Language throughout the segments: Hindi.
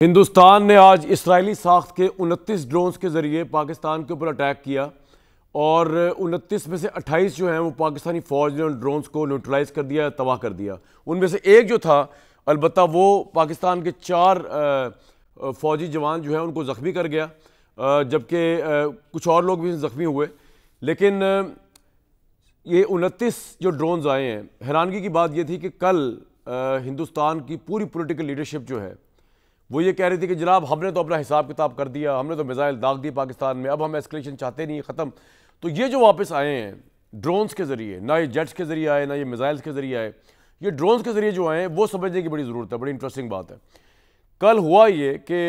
हिंदुस्तान ने आज इस्राएली साख्त के 29 ड्रोन्स के ज़रिए पाकिस्तान के ऊपर अटैक किया और 29 में से 28 जो हैं वो पाकिस्तानी फ़ौज ने उन ड्रोन्स को न्यूट्रलाइज कर दिया, तबाह कर दिया। उनमें से एक जो था अलबत्ता वो पाकिस्तान के 4 फ़ौजी जवान जो हैं उनको ज़ख्मी कर गया, जबकि कुछ और लोग भी ज़ख्मी हुए। लेकिन ये 29 जो ड्रोन्स आए हैं, हैरानगी की बात ये थी कि कल हिंदुस्तान की पूरी पॉलिटिकल लीडरशिप जो है वो ये कह रही थी कि जनाब हमने तो अपना हिसाब किताब कर दिया, हमने तो मिसाइल दाग दी पाकिस्तान में, अब हम एस्केलेशन चाहते नहीं, ख़त्म। तो ये जो वापस आए हैं ड्रोन्स के ज़रिए, ना ये जेट्स के ज़रिए आए, ना ये मिसाइल्स के ज़रिए आए, ये ड्रोन्स के ज़रिए जो आए हैं वो समझने की बड़ी ज़रूरत है। बड़ी इंटरेस्टिंग बात है। कल हुआ ये कि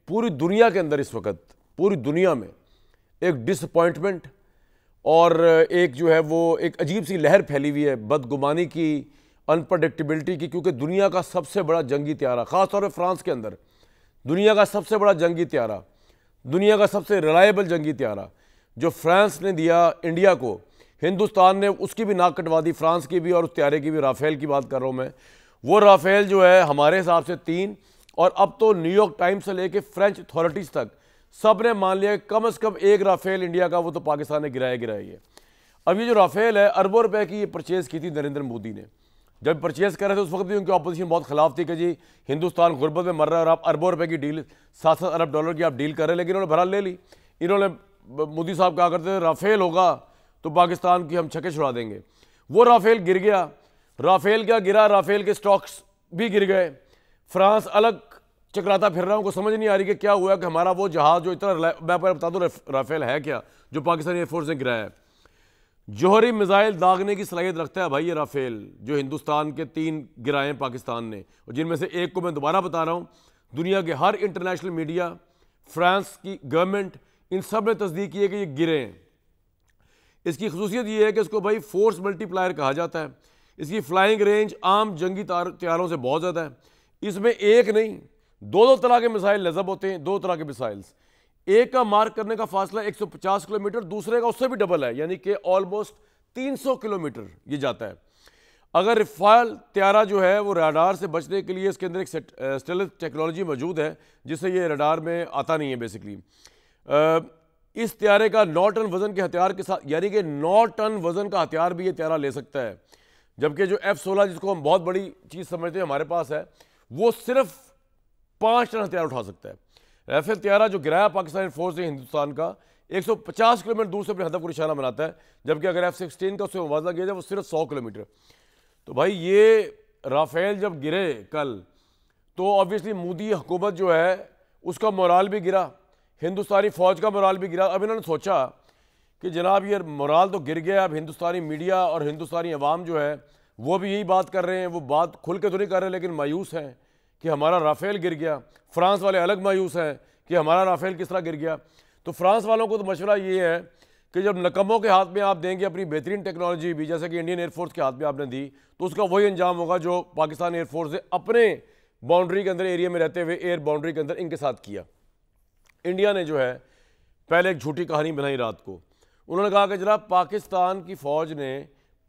पूरी दुनिया के अंदर इस वक्त पूरी दुनिया में एक डिसअपॉइंटमेंट और एक जो है वो एक अजीब सी लहर फैली हुई है बदगुमानी की, अनप्रडिक्टेबिलिटी की, क्योंकि दुनिया का सबसे बड़ा जंगी त्यारा, ख़ासतौर पर फ्रांस के अंदर दुनिया का सबसे बड़ा जंगी त्यारा, दुनिया का सबसे रिलायबल जंगी त्यारा जो फ्रांस ने दिया इंडिया को, हिंदुस्तान ने उसकी भी नाक कटवा दी, फ्रांस की भी और उस त्यारे की भी। राफेल की बात कर रहा हूँ मैं। वो राफेल जो है हमारे हिसाब से 3, और अब तो न्यूयॉर्क टाइम्स से लेके फ्रेंच अथॉरिटीज़ तक सब ने मान लिया कम से कम एक राफेल इंडिया का वो तो पाकिस्तान ने गिराया ही है। अब ये जो राफेल है अरबों रुपए की ये परचेज़ की थी नरेंद्र मोदी ने। जब परचेज़ कर रहे थे उस वक्त भी उनकी अपोजिशन बहुत खिलाफ थी कि जी हिंदुस्तान गुर्बत में मर रहा है और आप अरबों रुपए की डील, 7-7 अरब डॉलर की आप डील कर रहे हैं। लेकिन उन्होंने बहरहाल ले ली। इन्होंने मोदी साहब कहा करते थे राफेल होगा तो पाकिस्तान की हम छक्के छुड़ा देंगे। वो राफेल गिर गया। राफेल क्या गिरा, राफेल के स्टॉक्स भी गिर गए। फ्रांस अलग चकराता फिर रहा है, उनको समझ नहीं आ रही कि क्या हुआ कि हमारा वो जहाज़ जो इतना, मैं आपको बता दूँ राफेल है क्या जो पाकिस्तानी एयरफोर्स ने गिराया है। जोहरी मिसाइल दागने की सलाहियत रखता है भाई ये राफेल, जो हिंदुस्तान के 3 गिराए पाकिस्तान ने, और जिनमें से एक को मैं दोबारा बता रहा हूँ, दुनिया के हर इंटरनेशनल मीडिया, फ्रांस की गवर्नमेंट, इन सब ने तस्दीक की है कि ये गिरे हैं। इसकी खसूसियत ये है कि इसको भाई फोर्स मल्टीप्लायर कहा जाता है। इसकी फ्लाइंग रेंज आम जंगी तैयारों से बहुत ज़्यादा है। इसमें एक नहीं 2-2 तरह के मिसाइल लज़ब होते हैं, 2 तरह के मिसाइल्स। एक का मार्क करने का फासला 150 किलोमीटर, दूसरे का उससे भी डबल है, यानी कि ऑलमोस्ट 300 किलोमीटर ये जाता है। अगर रफाल त्यारा जो है वो रडार से बचने के लिए इसके अंदर एक स्टेल्थ टेक्नोलॉजी मौजूद है जिससे ये रडार में आता नहीं है बेसिकली। इस त्यारे का 9 टन वजन के हथियार के साथ, यानी कि 9 टन वजन का हथियार भी ये त्यारा ले सकता है, जबकि जो F-16 जिसको हम बहुत बड़ी चीज़ समझते हैं हमारे पास है, वो सिर्फ 5 टन हथियार उठा सकता है। राफेल त्यारा जो गिराया पाकिस्तानी फोर्स ने हिंदुस्तान का, 150 किलोमीटर दूर से अपने हदफ को निशाना बनाता है, जबकि अगर F-16 का उससे मुवावजा किया जाए वो सिर्फ 100 किलोमीटर। तो भाई ये राफेल जब गिरे कल, तो ऑब्वियसली मोदी हुकूमत जो है उसका मोराल भी गिरा, हिंदुस्तानी फ़ौज का मोराल भी गिरा। अब इन्होंने सोचा कि जनाब ये मोराल तो गिर गया, अब हिंदुस्तानी मीडिया और हिंदुस्तानी अवाम जो है वो भी यही बात कर रहे हैं, वो बात खुल के तो नहीं कर रहे लेकिन मायूस हैं कि हमारा राफेल गिर गया। फ्रांस वाले अलग मायूस हैं कि हमारा राफेल किस तरह गिर गया। तो फ्रांस वालों को तो मशवरा ये है कि जब नकमों के हाथ में आप देंगे अपनी बेहतरीन टेक्नोलॉजी भी, जैसे कि इंडियन एयरफोर्स के हाथ में आपने दी, तो उसका वही अंजाम होगा जो पाकिस्तान एयरफोर्स ने अपने बाउंड्री के अंदर, एरिया में रहते हुए एयर बाउंड्री के अंदर इनके साथ किया। इंडिया ने जो है पहले एक झूठी कहानी बनाई रात को। उन्होंने कहा कि जनाब पाकिस्तान की फ़ौज ने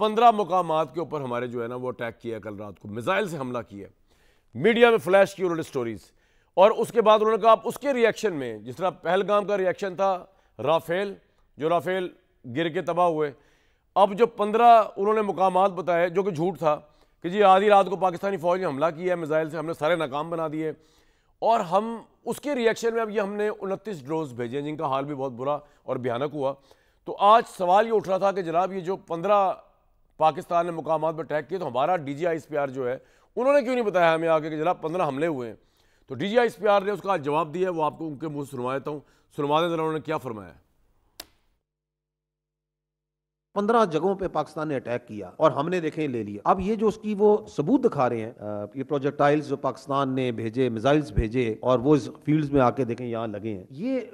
15 मुकामात के ऊपर हमारे जो है ना वो अटैक किया, कल रात को मिसाइल से हमला किया। मीडिया में फ्लैश की उन्होंने स्टोरीज, और उसके बाद उन्होंने कहा उसके रिएक्शन में, जिस तरह पहलगाम का रिएक्शन था राफेल, जो राफेल गिर के तबाह हुए, अब जो 15 उन्होंने मुकामात बताए जो कि झूठ था कि जी आधी रात को पाकिस्तानी फ़ौज ने हमला किया है मिसाइल से, हमने सारे नाकाम बना दिए, और हम उसके रिएक्शन में अब ये हमने 29 ड्रोन्स भेजे हैं जिनका हाल भी बहुत बुरा और भयानक हुआ। तो आज सवाल ये उठ रहा था कि जनाब ये जो 15 पाकिस्तान ने मुकामात पर अटैक किए, तो हमारा DGISPR जो है उन्होंने क्यों नहीं बताया हमें आगे कि जनाब 15 हमले हुए हैं। तो DGISPR ने उसका जवाब दिया, वो आपको उनके मुंह से सुनवा देता हूँ, सुनवा दें जरा उन्होंने क्या फरमाया। 15 जगहों पे पाकिस्तान ने अटैक किया और हमने देखें ले लिया। अब ये जो उसकी वो सबूत दिखा रहे हैं, ये प्रोजेक्टाइल्स जो पाकिस्तान ने भेजे, मिसाइल्स भेजे, और वो इस फील्ड्स में आके देखें यहाँ लगे हैं, ये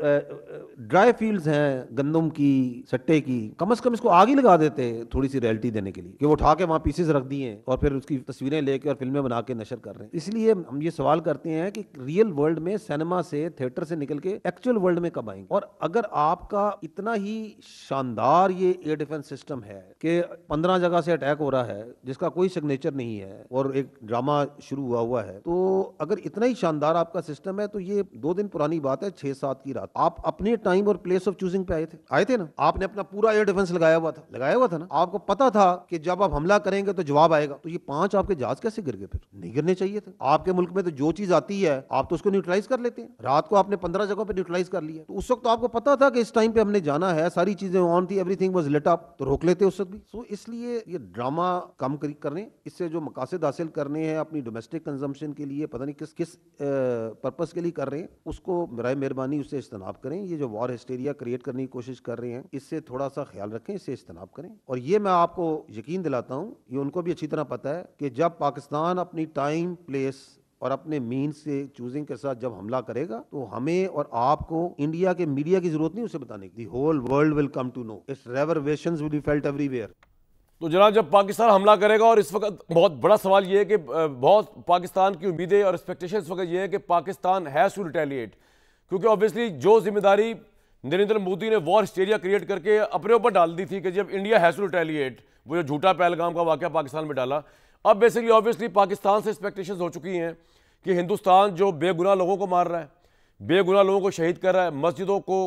ड्राई फील्ड्स हैं गंदम की, सट्टे की। कम से कम इसको आग ही लगा देते थोड़ी सी रियलिटी देने के लिए, कि वो उठा के वहाँ पीसेस रख दिए और फिर उसकी तस्वीरें लेके और फिल्में बना के नशर कर रहे हैं। इसलिए हम ये सवाल करते हैं कि रियल वर्ल्ड में, सिनेमा से, थिएटर से निकल के एक्चुअल वर्ल्ड में कब आएंगे। और अगर आपका इतना ही शानदार ये एयर डिफेंस सिस्टम है कि 15 जगह से अटैक हो रहा है जिसका कोई सिग्नेचर नहीं है और एक ड्रामा शुरू हुआ है, तो अगर इतना ही शानदार आपका सिस्टम है तो ये 2 दिन पुरानी बात है, 6-7 की रात आप अपने टाइम और प्लेस ऑफ चूजिंग पे आए थे ना। आपने अपना पूरा एयर डिफेंस लगाया हुआ था ना। आपको पता था कि जब आप हमला करेंगे तो जवाब आएगा। तो ये 5 आपके जहाज कैसे गिर गए? फिर नहीं गिरने चाहिए थे। आपके मुल्क में तो जो चीज आती है आप तो उसको न्यूट्रलाइज कर लेते हैं। रात को आपने 15 जगह पे न्यूट्रलाइज कर लिया, तो उस वक्त तो आपको पता था कि इस टाइम पे हमने जाना है, सारी चीजें ऑन थी, एवरीथिंग वाज लिट अप, तो रोक लेते उस वक्त भी। सो इसलिए ये ड्रामा कम करने, इससे जो मकासद हासिल करने हैं अपनी डोमेस्टिक कंजम्पशन के लिए, पता नहीं किस पर्पस के लिए कर रहे हैं, उसको बराए मेहरबानी उससे इज्तनाब करें। ये जो वॉर हिस्टेरिया क्रिएट करने की कोशिश कर रहे हैं, इससे थोड़ा सा ख्याल रखें, इससे इज्तनाब करें। और ये मैं आपको यकीन दिलाता हूं, ये उनको भी अच्छी तरह पता है कि जब पाकिस्तान अपनी टाइम, प्लेस और अपने मीन से चूजिंग के साथ जब हमला करेगा, तो हमें और आपको इंडिया के मीडिया की जरूरत नहीं उसे बताने की। The whole world will come to know, its reverberations will be felt everywhere. तो जनाब, जब पाकिस्तान हमला करेगा, और इस वक्त बहुत बड़ा सवाल ये है कि बहुत पाकिस्तान की उम्मीदें और एक्सपेक्टेशन इस वक्त ये है कि पाकिस्तान हैज़ टू रिटेलिएट, क्योंकि ऑब्वियसली जो जिम्मेदारी नरेंद्र मोदी ने वॉर हिस्टेरिया क्रिएट करके अपने ऊपर डाल दी थी कि जब इंडिया हैज़ टू रिटेलिएट, वो जो झूठा पहलगाम का वाकया पाकिस्तान में डाला, अब बेसिकली ऑब्वियसली पाकिस्तान से एक्सपेक्टेशंस हो चुकी हैं कि हिंदुस्तान जो बेगुनाह लोगों को मार रहा है, बेगुनाह लोगों को शहीद कर रहा है, मस्जिदों को,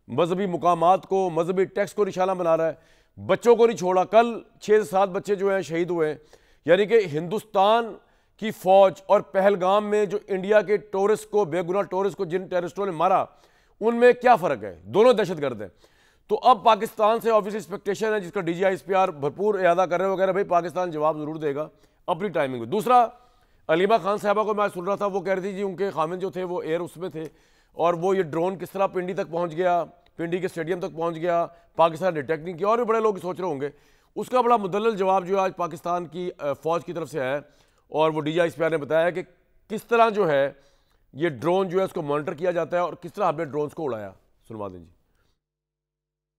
मजहबी मुकामात को, मजहबी टेक्स्ट को निशाना बना रहा है, बच्चों को नहीं छोड़ा। कल 6 से 7 बच्चे जो हैं शहीद हुए हैं। यानी कि हिंदुस्तान की फौज और पहलगाम में जो इंडिया के टूरिस्ट को, बेगुनाह टूरिस्ट को जिन टेररिस्टों ने मारा, उनमें क्या फ़र्क है? दोनों दहशतगर्द हैं। तो अब पाकिस्तान से ऑब्वियसली एक्सपेक्टेशन है, जिसका DGISPR भरपूर इरादा कर रहे वगैरह, भाई पाकिस्तान जवाब ज़रूर देगा अपनी टाइमिंग में। दूसरा, अलीमा खान साहबा को मैं सुन रहा था, वो कह रही थी जी उनके खामिन जो थे वो एयर उसमें थे, और वो ये ड्रोन किस तरह पिंडी तक पहुँच गया, पिंडी के स्टेडियम तक पहुँच गया, पाकिस्तान डिटेक्ट नहीं किया। और भी बड़े लोग सोच रहे होंगे। उसका बड़ा मुदल्लल जवाब जो आज पाकिस्तान की फ़ौज की तरफ से आया है, और वो DGISPR ने बताया कि किस तरह जो है ये ड्रोन जो है उसको मॉनिटर किया जाता है और किस तरह हमने ड्रोन्स को उड़ाया। सुनवा दें जी।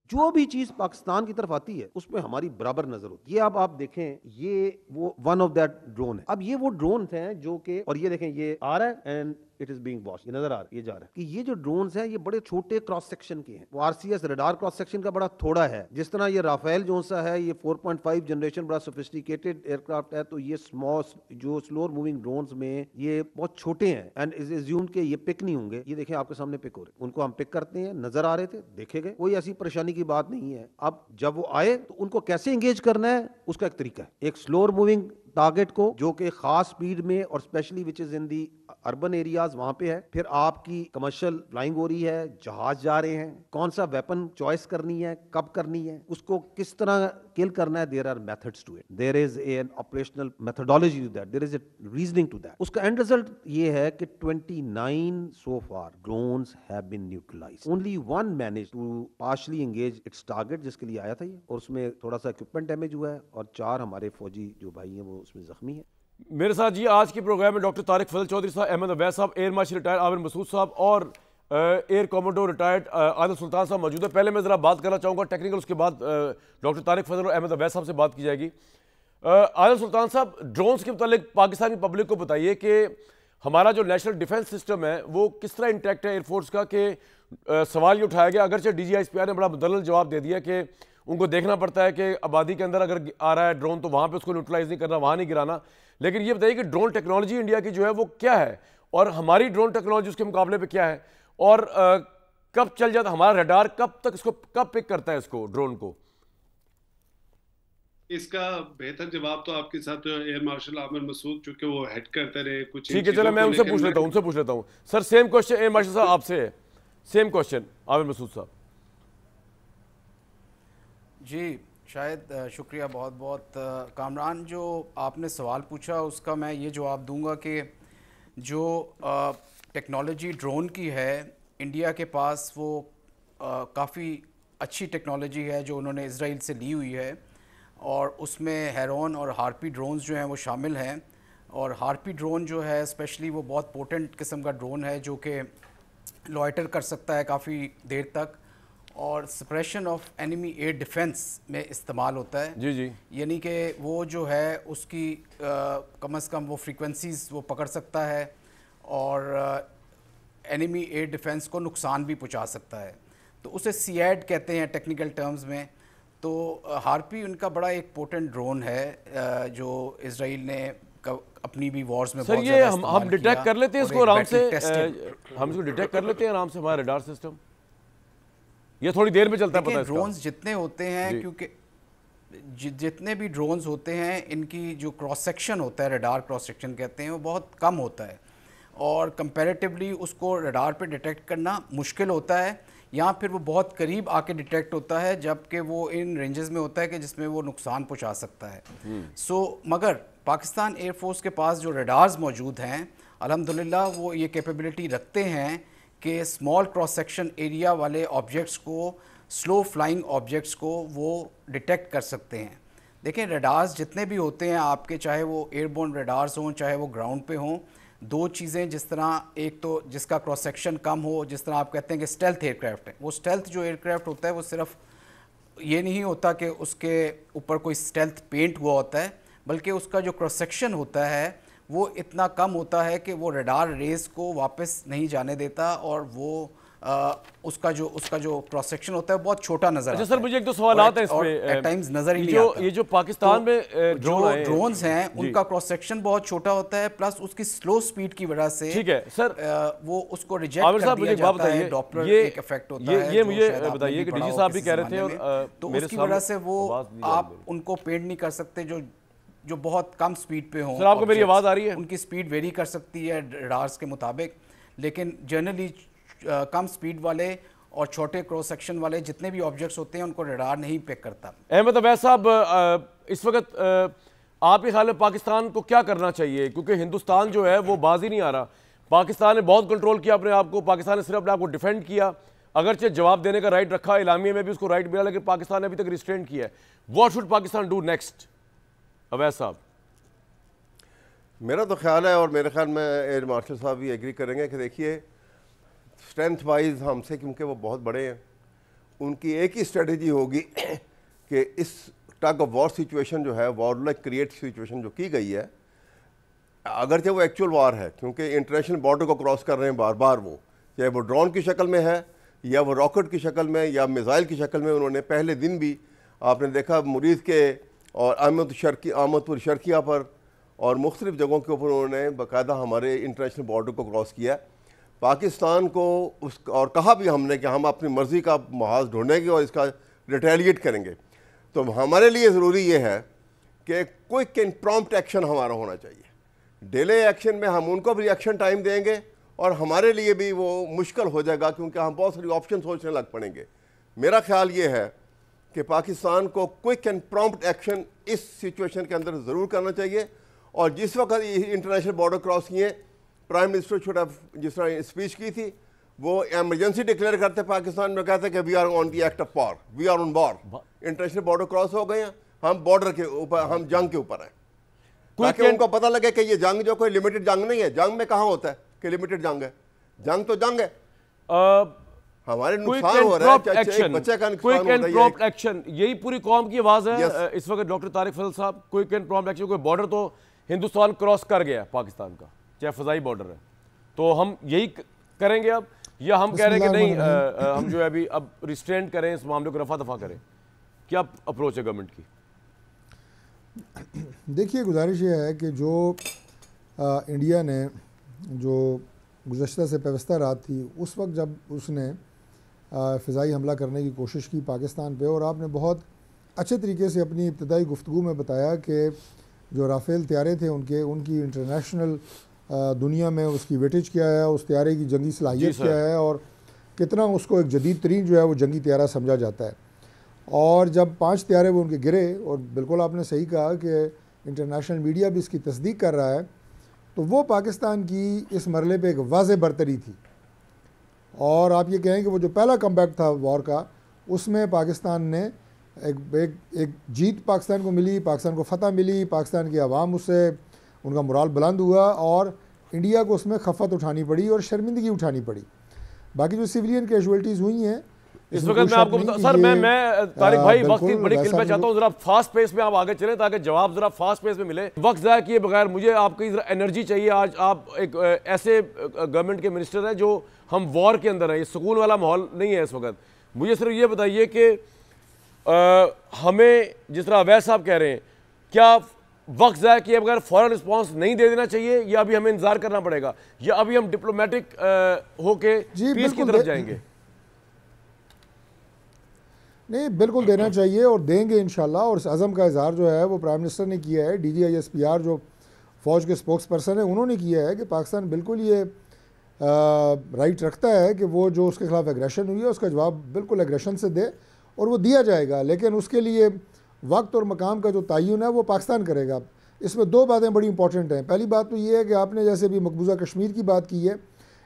जो भी चीज पाकिस्तान की तरफ आती है उसमें हमारी बराबर नजर होती है। ये अब आप देखें, ये वो वन ऑफ दैट ड्रोन है। अब ये वो ड्रोन हैं जो कि, और ये देखें ये आ रहा है and it is being watched, ये नजर आ रहा है, ये जा रहा है कि ये जो ड्रोन्स हैं ये बड़े छोटे क्रॉस सेक्शन के हैं। वो RCS रडार क्रॉस सेक्शन का बड़ा थोड़ा है। जिस तरह ये राफेल जो सा है, ये 4.5 जनरेशन बड़ा सोफिस्टिकेटेड एयरक्राफ्ट है, तो ये स्मॉल जो स्लोअर मूविंग ड्रोन्स में ये बहुत छोटे हैं एंड इज एज्यूम्ड के ये पिक नहीं होंगे। ये देखें आपके सामने पिक हो रहे, उनको हम पिक करते हैं, नजर आ रहे थे, देखे गए, कोई ऐसी परेशानी की बात नहीं है। अब जब वो आए तो उनको कैसे एंगेज करना है उसका एक तरीका है। एक स्लोअर मूविंग टारगेट को जो कि खास स्पीड में और specially which is in the urban areas वहां पे है, फिर आपकी कमर्शियल फ्लाइंग हो रही है, जहाज जा रहे हैं, कौन सा वेपन चॉइस करनी है, कब करनी है, उसको किस तरह किल करना है, there are methods to it, there is an operational methodology to that, there is a reasoning to that. उसका एंड रिजल्ट ये है कि 29 so far drones have been neutralised, only one manage to partially engage its target जिसके लिए आया था ये, और उसमें थोड़ा सा इक्विपमेंट डैमेज हुआ है और 4 हमारे फौजी जो भाई हैं वो उसमें जख्मी है। मेरे साथ जी आज के प्रोग्राम में डॉक्टर तारिक फजल चौधरी साहब, अहमद अवैस साहब, air marshal retired Aamir Masood साहब और air commando retired Adil Sultan साहब मौजूद है। पहले मैं ज़रा बात करना चाहूँगा टेक्निकल, उसके बाद डॉक्टर तारिक फजल और अहमद अवैस साहब से बात की जाएगी। आदिल सुल्तान साहब, ड्रोन्स के मुतालिक पाकिस्तानी पब्लिक को बताइए कि हमारा जो नेशनल डिफेंस सिस्टम है वो किस तरह इंटैक्ट है एयरफोर्स का, कि सवाल ये उठाया गया, अगरचे DGISPR ने बड़ा मुदल्लल जवाब दे दिया कि उनको देखना पड़ता है कि आबादी के अंदर अगर आ रहा है ड्रोन तो वहाँ पे उसको न्यूट्रलाइज नहीं करना, वहाँ नहीं गिराना। लेकिन ये बताइए कि ड्रोन टेक्नोलॉजी इंडिया की जो है वो क्या है, और हमारी ड्रोन टेक्नोलॉजी उसके मुकाबले पे क्या है, और कब चल जाता हमारा रडार, कब तक इसको कब पिक करता है इसको, ड्रोन को? इसका बेहतर जवाब तो आपके साथ एयर मार्शल आमिर मसूद, चूंकि वो हेड करते रहे कुछ। ठीक है, चलो मैं उनसे पूछ लेता हूँ। Sir same question air marshal साहब आपसे है, सेम क्वेश्चन आमिर मसूद साहब जी। शायद शुक्रिया बहुत बहुत कामरान, जो आपने सवाल पूछा उसका मैं ये जवाब दूंगा कि जो टेक्नोलॉजी ड्रोन की है इंडिया के पास, वो काफ़ी अच्छी टेक्नोलॉजी है जो उन्होंने इजराइल से ली हुई है, और उसमें हेरोन और हार्पी ड्रोन्स जो हैं वो शामिल हैं। और हार्पी ड्रोन जो है स्पेशली वो बहुत पोटेंट किस्म का ड्रोन है जो कि लॉयटर कर सकता है काफ़ी देर तक, और suppression of enemy air defence में इस्तेमाल होता है। जी जी, यानी कि वो जो है उसकी कम से कम वो फ्रीक्वेंसीज वो पकड़ सकता है और एनिमी एयर डिफेंस को नुकसान भी पहुंचा सकता है। तो उसे सीएड कहते हैं टेक्निकल टर्म्स में। तो हार्पी उनका बड़ा एक पोटेंट ड्रोन है जो इसराइल ने अपनी भी वॉर्स में सर ये हम डिटेक्ट कर लेते हैं इसको आराम से, हम इसको डिटेक्ट कर लेते हैं आराम से हमारा रडार सिस्टम, ये थोड़ी देर में चलता है पता है। ड्रोन्स जितने होते हैं, क्योंकि जितने भी ड्रोन्स होते हैं इनकी जो क्रॉस सेक्शन होता है, रडार क्रॉस सेक्शन कहते हैं, वो बहुत कम होता है और कंपैरेटिवली उसको रडार पे डिटेक्ट करना मुश्किल होता है, या फिर वो बहुत करीब आके डिटेक्ट होता है जबकि वो इन रेंजेस में होता है कि जिसमें वो नुकसान पहुंचा सकता है। मगर पाकिस्तान एयरफोर्स के पास जो रडार्स मौजूद हैं अल्हम्दुलिल्लाह वो ये कैपेबिलिटी रखते हैं कि स्मॉल क्रॉस सेक्शन एरिया वाले ऑब्जेक्ट्स को, स्लो फ्लाइंग ऑब्जेक्ट्स को वो डिटेक्ट कर सकते हैं। देखें रडार्स जितने भी होते हैं आपके, चाहे वो एयरबोर्न रडार्स हों चाहे वो ग्राउंड पे हों, दो चीज़ें जिस तरह, एक तो जिसका क्रॉस सेक्शन कम हो, जिस तरह आप कहते हैं कि स्टेल्थ एयरक्राफ्ट है, वो स्टेल्थ जो एयरक्राफ्ट होता है वो सिर्फ ये नहीं होता कि उसके ऊपर कोई स्टेल्थ पेंट हुआ होता है, बल्कि उसका जो क्रॉस सेक्शन होता है वो इतना कम होता है कि वो रडार रेस को वापस नहीं जाने देता और वो उसका जो क्रॉस सेक्शन होता है बहुत छोटा नजर आता है। अच्छा सर मुझे एक दो सवाल आते हैं इसमें, एट टाइम्स नजर ही नहीं आता। ये जो पाकिस्तान में जो ड्रोन्स हैं उनका क्रॉस सेक्शन बहुत छोटा होता है, प्लस उसकी स्लो स्पीड की वजह से, ठीक है सर, वो उसको रिजेक्ट कर दिया जाता है, डॉपलर एक इफेक्ट होता है। ये मुझे बताइए कि डीजी साहब भी कह रहे थे और तो उसकी वजह से वो आप उनको पेंट नहीं कर सकते जो बहुत कम स्पीड पे हों। सर आपको मेरी आवाज़ आ रही है? उनकी स्पीड वेरी कर सकती है रडार्स के मुताबिक, लेकिन जनरली कम स्पीड वाले और छोटे क्रॉस सेक्शन वाले जितने भी ऑब्जेक्ट्स होते हैं उनको रडार नहीं पिक करता। अहमद अवैस साहब, इस वक्त आपके ख्याल में पाकिस्तान को क्या करना चाहिए, क्योंकि हिंदुस्तान जो है वो बाजी नहीं आ रहा। पाकिस्तान ने बहुत कंट्रोल किया अपने आप को, पाकिस्तान ने सिर्फ अपने आप को डिफेंड किया, अगरचे जवाब देने का राइट रखा, इलामिया में भी उसको राइट मिला, लेकिन पाकिस्तान ने अभी तक रिस्ट्रेंट किया है। What should Pakistan do next? Awais साहब, मेरा तो ख्याल है और मेरे ख्याल में एयर मार्शल साहब भी एग्री करेंगे कि देखिए स्ट्रेंथ वाइज हमसे, क्योंकि वो बहुत बड़े हैं, उनकी एक ही स्ट्रेटजी होगी कि इस टग ऑफ वॉर सिचुएशन जो है, वॉर लाइक क्रिएट सिचुएशन जो की गई है, अगरचे वो एक्चुअल वार है, क्योंकि इंटरनेशनल बॉर्डर को क्रॉस कर रहे हैं बार बार, वो चाहे वो ड्रोन की शक्ल में है या वो रॉकेट की शक्ल में या मिसाइल की शक्ल में। उन्होंने पहले दिन भी आपने देखा मुरीद के और आमदपुर शर्किया पर और मुख्तलिफ जगहों के ऊपर उन्होंने बाकायदा हमारे इंटरनेशनल बॉर्डर को क्रॉस किया। पाकिस्तान को उस और कहा भी हमने कि हम अपनी मर्ज़ी का महाज ढूंढेंगे और इसका रिटेलिएट करेंगे। तो हमारे लिए ज़रूरी ये है कि क्विक एंड प्रॉम्प्ट एक्शन हमारा होना चाहिए। डिले एक्शन में हम उनको भी रिएक्शन टाइम देंगे और हमारे लिए भी वो मुश्किल हो जाएगा, क्योंकि हम बहुत सारी ऑप्शन सोचने लग पड़ेंगे। मेरा ख्याल ये है कि पाकिस्तान को क्विक एंड प्रॉम्प्ट एक्शन इस सिचुएशन के अंदर ज़रूर करना चाहिए। और जिस वक्त इंटरनेशनल बॉर्डर क्रॉस किए, प्राइम मिनिस्टर शुड हैव, जिस तरह स्पीच की थी, वो एमरजेंसी डिक्लेयर करते पाकिस्तान में, कहते कि we are on the act of war, we are on war, international border cross हो गए हैं, हम बॉर्डर के ऊपर, हम जंग के ऊपर हैं, ताकि उनको पता लगे कि ये जंग जो कोई लिमिटेड जंग नहीं है। जंग में कहाँ होता है कि लिमिटेड जंग है? जंग तो जंग है। हमारे नुकसान हो रहा है, बच्चे का नुकसान हो रहा है। एक्शन, यही पूरी कौम की आवाज़ है इस वक्त। डॉक्टर तारिक फजल साहब, क्विक एंड प्रॉम्प्ट एक्शन। कोई बॉर्डर तो हिंदुस्तान क्रॉस कर गया पाकिस्तान का, चाहे फजाई बॉर्डर है, तो हम यही करेंगे अब, या हम कह रहे हैं कि नहीं हम जो है अभी अब रिस्ट्रेंट करें, इस मामले को रफा दफा करें? क्या अप्रोच है गवर्नमेंट की? देखिए गुजारिश ये है कि जो इंडिया ने जो गुज़श्ता से पेवस्ता रात थी, उस वक्त जब उसने फ़िज़ाई हमला करने की कोशिश की पाकिस्तान पे, और आपने बहुत अच्छे तरीके से अपनी इब्तदाई गुफ्तगू में बताया कि जो राफ़ेल त्यारे थे उनकी इंटरनेशनल दुनिया में उसकी वेटेज क्या है, उस त्यारे की जंगी सलाहियत क्या है, और कितना उसको एक जदीद तरीन जो है वो जंगी त्यारा समझा जाता है। और जब 5 त्यारे वो उनके गिरे, और बिल्कुल आपने सही कहा कि इंटरनेशनल मीडिया भी इसकी तस्दीक कर रहा है, तो वो पाकिस्तान की इस मरले पे एक वाज़ेह बरतरी थी। और आप ये कहें कि वो जो पहला कमबैक था वॉर का, उसमें पाकिस्तान ने एक जीत पाकिस्तान को मिली, पाकिस्तान को फ़तह मिली, पाकिस्तान की आवाम उससे उनका मुराल बुलंद हुआ, और इंडिया को उसमें खफत उठानी पड़ी और शर्मिंदगी उठानी पड़ी। बाकी जो सिविलियन कैजुअल्टीज़ हुई हैं इस वक्त मैं आपको बता सर, मैं तारिक भाई वक्त की बड़ी किल्लत में चाहता हूँ, जरा फास्ट पेस में आप आगे चलें ताकि जवाब जरा फास्ट पेस में मिले। वक्त ज़ाया किए बगैर मुझे आपकी जरा एनर्जी चाहिए। आज आप एक ऐसे गवर्नमेंट के मिनिस्टर हैं जो हम वॉर के अंदर हैं, ये सुकून वाला माहौल नहीं है इस वक्त। मुझे सिर्फ ये बताइए कि हमें जिस तरह अवैध साहब कह रहे हैं, क्या वक्त ज़ाया किए बगैर फ़ौरन रिस्पॉन्स नहीं दे देना चाहिए, या अभी हमें इंतजार करना पड़ेगा, या अभी हम डिप्लोमेटिक होके पीस की तरफ जाएंगे? नहीं, बिल्कुल देना चाहिए और देंगे इंशाल्लाह। और इस अज़म का इजहार जो है वो प्राइम मिनिस्टर ने किया है, DGISPR जो फ़ौज के स्पोक्स पर्सन है उन्होंने किया है कि पाकिस्तान बिल्कुल ये राइट रखता है कि वो जो उसके खिलाफ एग्रेशन हुई है उसका जवाब बिल्कुल एग्रेशन से दे, और वो दिया जाएगा। लेकिन उसके लिए वक्त और मकाम का जो तयन है वो पाकिस्तान करेगा। इसमें दो बातें बड़ी इंपॉर्टेंट हैं। पहली बात तो ये है कि आपने जैसे भी मकबूजा कश्मीर की बात की है,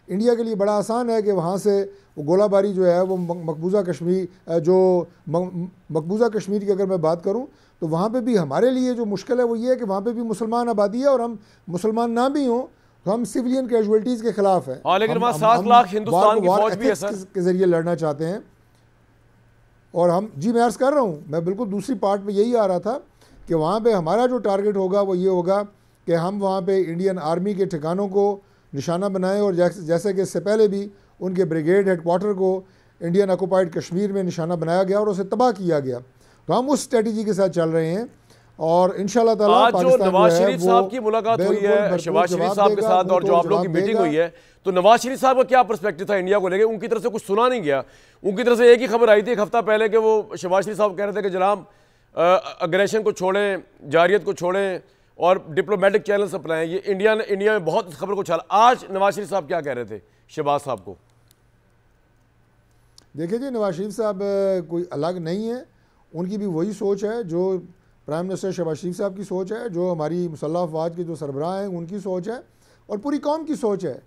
इंडिया के लिए बड़ा आसान है कि वहाँ से वो गोलाबारी जो है वो मकबूजा कश्मीर की अगर मैं बात करूँ तो वहाँ पे भी हमारे लिए जो मुश्किल है वो ये है कि वहाँ पे भी मुसलमान आबादी है, और हम मुसलमान ना भी हों तो हम सिविलियन कैजुअलिटीज़ के खिलाफ हैं। हाँ, लेकिन वहाँ 7 लाख हिंदुस्तान की फौज भी है सर, के जरिए लड़ना चाहते हैं। और हम जी मैं अर्ज़ कर रहा हूँ, मैं बिल्कुल दूसरी पार्ट में यही आ रहा था कि वहाँ पे हमारा जो टारगेट होगा वो ये होगा कि हम वहाँ पे इंडियन आर्मी के ठिकानों को निशाना बनाएं, और जैसे कि इससे पहले भी उनके ब्रिगेड हेडक्वार्टर को इंडियन ऑक्युपाइड कश्मीर में निशाना बनाया गया और उसे तबाह किया गया। तो हम उस स्ट्रेटजी के साथ चल रहे हैं, और इंशाल्लाह ताला आज जो पाकिस्तान नवाज जो है शरीफ साहब की मुलाकात हुई है शहबाज शरीफ साहब के साथ, और जो आप लोगों की मीटिंग हुई है, तो नवाज शरीफ साहब का क्या पर्सपेक्टिव था इंडिया को लेकर? उनकी तरफ से कुछ सुना नहीं गया। उनकी तरफ से एक ही खबर आई थी एक हफ्ता पहले कि वो शहबाज शरीफ साहब कह रहे थे कि जनाब अग्रेशन को छोड़ें, जारियत को छोड़ें और डिप्लोमेटिक चैनल्स अपनाएं। ये इंडिया में बहुत इस खबर को छाला। आज नवाज शरीफ साहब क्या कह रहे थे शहबाज साहब को? देखिए जी, नवाज शरीफ साहब कोई अलग नहीं है, उनकी भी वही सोच है जो प्राइम मिनिस्टर शहबाज शरीफ साहब की सोच है, जो हमारी मुसल्लह अफवाज के जो सरबराह हैं उनकी सोच है, और पूरी कौम की सोच है।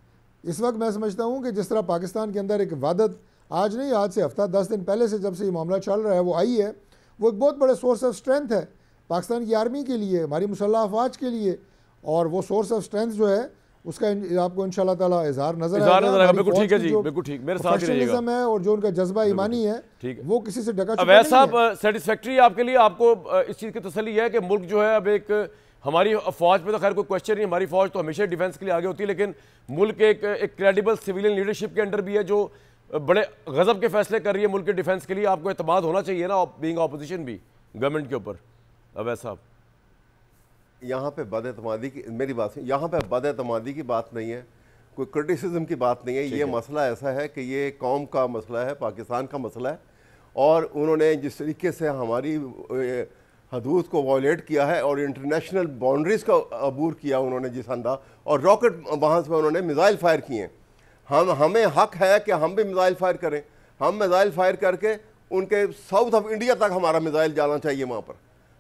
इस वक्त मैं समझता हूँ कि जिस तरह पाकिस्तान के अंदर एक वादत आज नहीं, आज से हफ्ता 10 दिन पहले से जब से ये मामला चल रहा है वो आई है, वो एक बहुत बड़े सोर्स ऑफ स्ट्रेंथ है पाकिस्तान की आर्मी के लिए, हमारी मुसल्लह अफवाज के लिए। और वो सोर्स ऑफ स्ट्रेंथ जो है उसका आपको इंशाल्लाह ताला इजहार नजर आएगा। बिल्कुल ठीक है जी, बिल्कुल ठीक, मेरे साथ ही रहिएगा। है और जो उनका जज्बा ईमानी है वो किसी से ढका अवैध साहब सेटिस्फैक्ट्री आपके लिए? आपको इस चीज़ की तसल्ली है कि मुल्क जो है अब एक, हमारी फौज पे तो खैर कोई क्वेश्चन नहीं, हमारी फौज तो हमेशा डिफेंस के लिए आगे होती है, लेकिन मुल्क एक क्रेडिबल सिविलियन लीडरशिप के अंडर भी है जो बड़े गजब के फैसले कर रही है मुल्क के डिफेंस के लिए। आपको एतमाद होना चाहिए ना, बीइंग ऑपोजिशन भी गवर्नमेंट के ऊपर। अवैध साहब, यहाँ पे बदएतमादी की, मेरी बात सुनिए, यहाँ पे बदएतमादी की बात नहीं है, कोई क्रिटिसिज्म की बात नहीं है। ये मसला ऐसा है कि ये कौम का मसला है, पाकिस्तान का मसला है, और उन्होंने जिस तरीके से हमारी हदूद को वॉयलेट किया है और इंटरनेशनल बाउंड्रीज़ का अबूर किया उन्होंने जिस अंदाज, और रॉकेट वहाँ से उन्होंने मिसाइल फायर किए। हमें हक है कि हम भी मिसाइल फायर करें। हम मिसाइल फायर करके उनके साउथ ऑफ इंडिया तक हमारा मिसाइल जाना चाहिए वहाँ पर,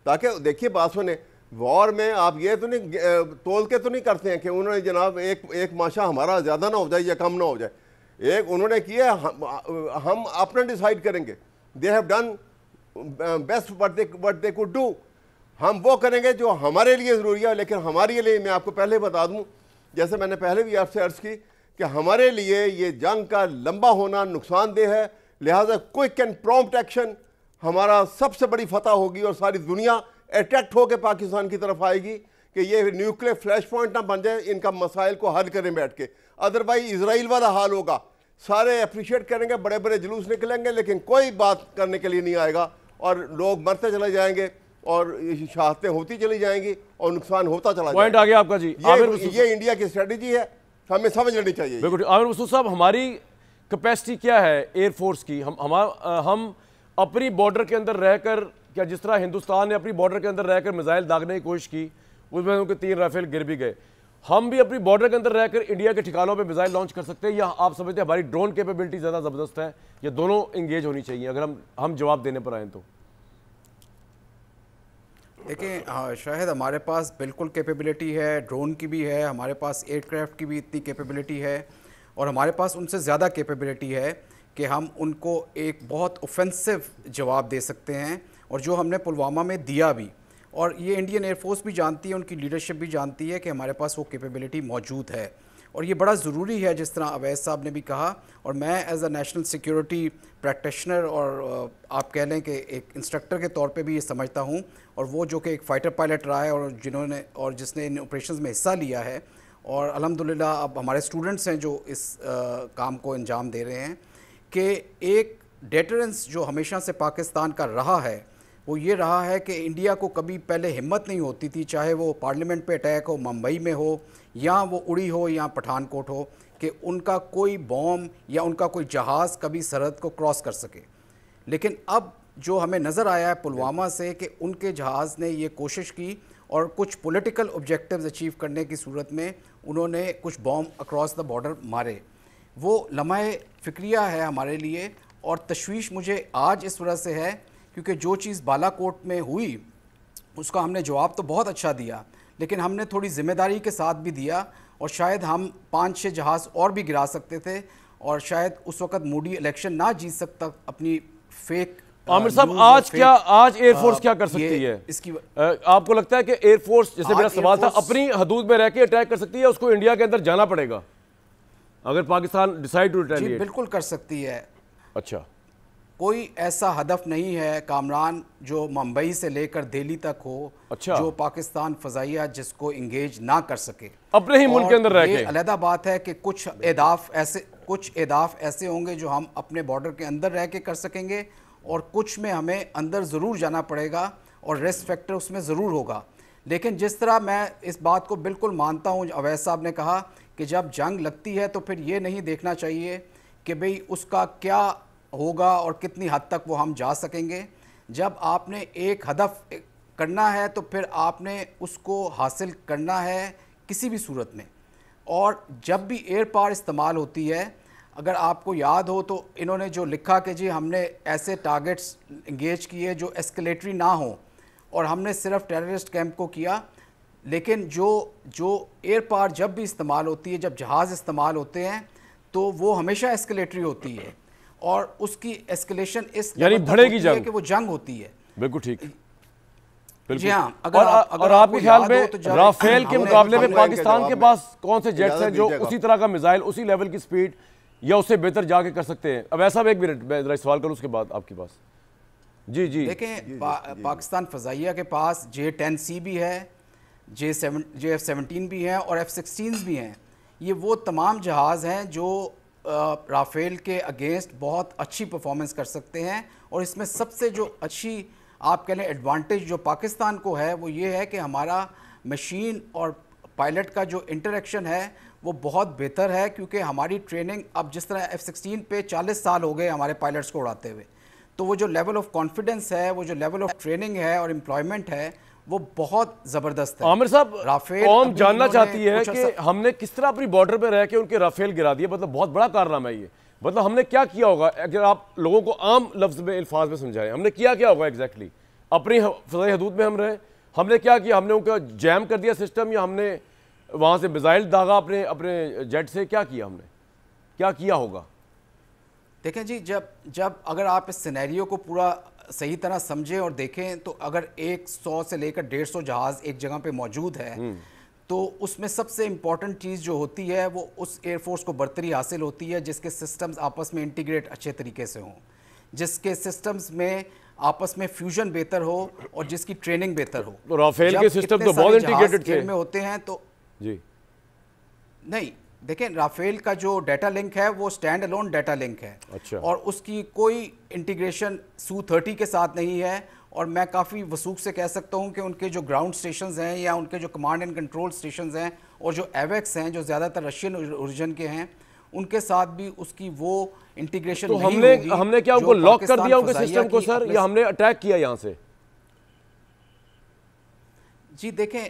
ताकि देखिए बात सुने, वॉर में आप ये तो नहीं तोल के तो नहीं करते हैं कि उन्होंने जनाब एक माशा हमारा ज़्यादा ना हो जाए या कम ना हो जाए। एक उन्होंने किया, हम अपना डिसाइड करेंगे। They have done best what they could do. हम वो करेंगे जो हमारे लिए ज़रूरी है। लेकिन हमारे लिए मैं आपको पहले बता दूं, जैसे मैंने पहले भी आपसे अर्ज़ की कि हमारे लिए ये जंग का लंबा होना नुकसानदेह है, लिहाजा क्विक एंड प्रॉम्प्ट एक्शन हमारा सबसे बड़ी फतह होगी और सारी दुनिया अट्रैक्ट होकर पाकिस्तान की तरफ आएगी कि ये न्यूक्लियर फ्लैश पॉइंट ना बन जाए, इनका मसाइल को हल करें बैठ के। अदरवाइज इसराइल वाला हाल होगा, सारे अप्रिशिएट करेंगे, बड़े बड़े जुलूस निकलेंगे, लेकिन कोई बात करने के लिए नहीं आएगा और लोग मरते चले जाएंगे और शहादतें होती चली जाएंगी और नुकसान होता चला पॉइंट आ गया आपका जी। ये इंडिया की स्ट्रेटजी है, हमें समझ लेनी चाहिए। बिल्कुल आमिर मसूद साहब, हमारी कैपेसिटी क्या है एयरफोर्स की? हम अपनी बॉर्डर के अंदर रहकर, क्या जिस तरह हिंदुस्तान ने अपनी बॉर्डर के अंदर रहकर मिसाइल दागने की कोशिश की, उसमें उनके 3 राइफल गिर भी गए, हम भी अपनी बॉर्डर के अंदर रहकर इंडिया के ठिकानों पे मिसाइल लॉन्च कर सकते हैं, या आप समझते हैं हमारी ड्रोन कैपेबिलिटी ज़्यादा ज़बरदस्त है? ये दोनों इंगेज होनी चाहिए अगर हम जवाब देने पर आए तो। देखिए, हाँ, शायद हमारे पास बिल्कुल कैपेबिलिटी है, ड्रोन की भी है, हमारे पास एयरक्राफ्ट की भी इतनी कैपेबिलिटी है, और हमारे पास उनसे ज़्यादा कैपेबिलिटी है कि हम उनको एक बहुत ऑफेंसिव जवाब दे सकते हैं, और जो हमने पुलवामा में दिया भी, और ये इंडियन एयरफोर्स भी जानती है, उनकी लीडरशिप भी जानती है कि हमारे पास वो कैपेबिलिटी मौजूद है। और ये बड़ा ज़रूरी है, जिस तरह अवैध साहब ने भी कहा, और मैं as a national security practitioner और आप कह लें कि एक इंस्ट्रक्टर के तौर पे भी ये समझता हूँ, और वो जो कि एक फ़ाइटर पायलट रहा है और जिसने इन ऑपरेशंस में हिस्सा लिया है, और अल्हम्दुलिल्लाह अब हमारे स्टूडेंट्स हैं जो इस काम को अंजाम दे रहे हैं, कि एक डेटरेंस जो हमेशा से पाकिस्तान का रहा है वो ये रहा है कि इंडिया को कभी पहले हिम्मत नहीं होती थी, चाहे वो पार्लियामेंट पे अटैक हो, मुंबई में हो, या वो उड़ी हो, या पठानकोट हो, कि उनका कोई बॉम्ब या उनका कोई जहाज़ कभी सरहद को क्रॉस कर सके। लेकिन अब जो हमें नज़र आया है पुलवामा से कि उनके जहाज़ ने ये कोशिश की और कुछ पॉलिटिकल ऑब्जेक्टिव्स अचीव करने की सूरत में उन्होंने कुछ बॉम्ब अक्रॉस द बॉर्डर मारे। वो लम्हे फ़िक्रिया है हमारे लिए, और तशवीश मुझे आज इस वजह से है क्योंकि जो चीज़ बालाकोट में हुई उसका हमने जवाब तो बहुत अच्छा दिया, लेकिन हमने थोड़ी ज़िम्मेदारी के साथ भी दिया, और शायद हम 5-6 जहाज़ और भी गिरा सकते थे, और शायद उस वक़्त मोदी इलेक्शन ना जीत सकता अपनी फेक। आमिर साहब, आज एयरफोर्स क्या कर सकती है इसकी आपको लगता है कि एयरफोर्स, जैसे मेरा सवाल था, अपनी हदूद में रह के अटैक कर सकती है? उसको इंडिया के अंदर जाना पड़ेगा अगर पाकिस्तान डिसाइड टू रिटेलिएट? बिल्कुल कर सकती है। अच्छा, कोई ऐसा हदफ नहीं है कामरान जो मुंबई से लेकर दिल्ली तक हो, अच्छा, जो पाकिस्तान फ़ज़ाइया जिसको इंगेज ना कर सके अपने ही मुल्क के अंदर रह के। अलहदा बात है कि कुछ एहदाफ ऐसे होंगे जो हम अपने बॉर्डर के अंदर रह के कर सकेंगे, और कुछ में हमें अंदर ज़रूर जाना पड़ेगा और रिस्क फैक्टर उसमें ज़रूर होगा। लेकिन जिस तरह मैं इस बात को बिल्कुल मानता हूँ, अवैध साहब ने कहा कि जब जंग लगती है तो फिर ये नहीं देखना चाहिए कि भाई उसका क्या होगा और कितनी हद तक वो हम जा सकेंगे। जब आपने एक हदफ करना है तो फिर आपने उसको हासिल करना है किसी भी सूरत में। और जब भी एयर पावर इस्तेमाल होती है, अगर आपको याद हो तो इन्होंने जो लिखा कि जी हमने ऐसे टारगेट्स इंगेज किए जो एस्केलेटरी ना हो, और हमने सिर्फ टेररिस्ट कैंप को किया। लेकिन जो एयर पावर जब भी इस्तेमाल होती है, जब जहाज़ इस्तेमाल होते हैं, तो वो हमेशा एस्केलेटरी होती है, और उसकी एस्केलेशन इस यानी बढ़ेगी जंग, कि वो जंग होती है। बिल्कुल ठीक, जी हाँ। और आपके ख्याल में राफेल के मुकाबले में पाकिस्तान के पास कौन से जेट्स हैं जो उसी तरह का मिसाइल, उसी लेवल की स्पीड या उससे बेहतर जाके कर सकते हैं? अब ऐसा एक मिनट मैं जरा सवाल करूं, उसके बाद आपके पास। जी जी, देखें, पाकिस्तान फ़ज़ाइया के पास J-10C भी है, J-F-17 भी हैं, और F-16 भी हैं। ये वो तमाम जहाज़ हैं जो राफेल के अगेंस्ट बहुत अच्छी परफॉर्मेंस कर सकते हैं। और इसमें सबसे जो अच्छी आप कह लें एडवांटेज जो पाकिस्तान को है वो ये है कि हमारा मशीन और पायलट का जो इंटरेक्शन है वो बहुत बेहतर है, क्योंकि हमारी ट्रेनिंग, अब जिस तरह F-16 पे 40 साल हो गए हमारे पायलट्स को उड़ाते हुए, तो वो जो लेवल ऑफ कॉन्फिडेंस है, वो जो लेवल ऑफ ट्रेनिंग है और एम्प्लॉयमेंट है, वो बहुत ज़बरदस्त है। आमिर साहब, राफेल कौम जानना चाहती है कि हमने किस तरह अपनी बॉर्डर पे रह के उनके राफेल गिरा दिए, मतलब बहुत बड़ा कारनामा है ये। मतलब हमने क्या किया होगा, अगर आप लोगों को आम लफ्ज़ में, अल्फाज में समझाएं, हमने किया क्या होगा एग्जैक्टली? अपनी फ़ज़ाई हदूद में हम रहे, हमने क्या किया? हमने उनका जैम कर दिया सिस्टम, या हमने वहाँ से मिसाइल दागा अपने जेट से? क्या किया हमने, क्या किया होगा? देखें जी, जब अगर आप इस सिनेरियो को पूरा सही तरह समझें और देखें, तो अगर 100 से लेकर 150 जहाज़ एक जगह पे मौजूद है, तो उसमें सबसे इम्पॉर्टेंट चीज़ जो होती है वो उस एयरफोर्स को बर्तरी हासिल होती है जिसके सिस्टम्स आपस में इंटीग्रेट अच्छे तरीके से हों, जिसके सिस्टम्स में आपस में फ्यूजन बेहतर हो और जिसकी ट्रेनिंग बेहतर हो। तो राफेल के सिस्टम तो बहुत इंटीग्रेटेड थे में होते हैं तो जी नहीं। देखें, राफेल का जो डाटा लिंक है वो स्टैंड अलोन डाटा लिंक है। अच्छा। और उसकी कोई इंटीग्रेशन Su-30 के साथ नहीं है। और मैं काफ़ी वसूख से कह सकता हूं कि उनके जो ग्राउंड स्टेशंस हैं या उनके जो कमांड एंड कंट्रोल स्टेशंस हैं और जो एवेक्स हैं जो ज़्यादातर रशियन ओरिजिन के हैं, उनके साथ भी उसकी वो इंटीग्रेशन तो नहीं होगी। हमने क्या उनको लॉक कर दिया उनके सिस्टम को सर, या हमने अटैक किया यहाँ से? जी देखें,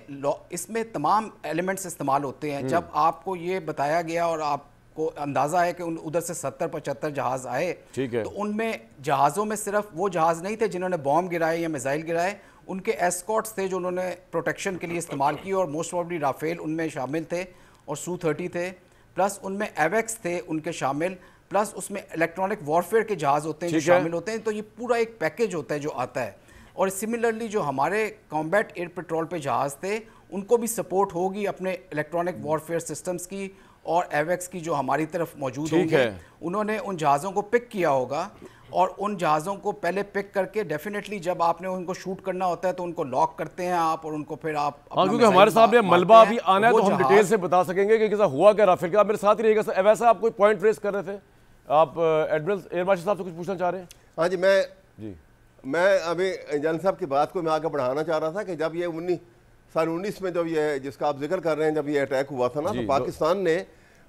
इसमें तमाम एलिमेंट्स इस्तेमाल होते हैं। जब आपको ये बताया गया और आपको अंदाज़ा है कि उधर से 70-75 जहाज़ आए, ठीक है, तो उनमें जहाज़ों में सिर्फ वो जहाज़ नहीं थे जिन्होंने बॉम्ब गिराए या मिसाइल गिराए, उनके एस्कॉट्स थे जो उन्होंने प्रोटेक्शन के लिए इस्तेमाल किए, और मोस्ट प्रॉब्ली राफेल उनमें शामिल थे और Su-30 थे, प्लस उनमें एवेक्स थे उनके शामिल, प्लस उसमें इलेक्ट्रॉनिक वॉरफेयर के जहाज़ होते हैं जो शामिल होते हैं। तो ये पूरा एक पैकेज होता है जो आता है। और सिमिलरली जो हमारे कॉम्बैट एयर पेट्रोल पे जहाज़ थे, उनको भी सपोर्ट होगी अपने इलेक्ट्रॉनिक वॉरफेयर सिस्टम्स की और एवेक्स की जो हमारी तरफ मौजूद होंगे। उन्होंने उन जहाज़ों को पिक किया होगा, और उन जहाज़ों को पहले पिक करके डेफिनेटली जब आपने उनको शूट करना होता है तो उनको लॉक करते हैं आप, और उनको फिर आप क्योंकि हमारे सामने मलबा अभी आना है तो हम डिटेल से बता सकेंगे कि कैसा हुआ क्या राफेल का। आप मेरे साथ ही रहिएगा। वैसा आप कोई पॉइंट रेस कर रहे थे, आप एडमिरल एयर मार्शल साहब से कुछ पूछना चाह रहे हैं? हाँ जी, मैं जी मैं अभी जनरल साहब की बात को मैं आगे बढ़ाना चाह रहा था कि जब ये 19 में जब ये जिसका आप जिक्र कर रहे हैं, जब ये अटैक हुआ था ना, तो पाकिस्तान ने,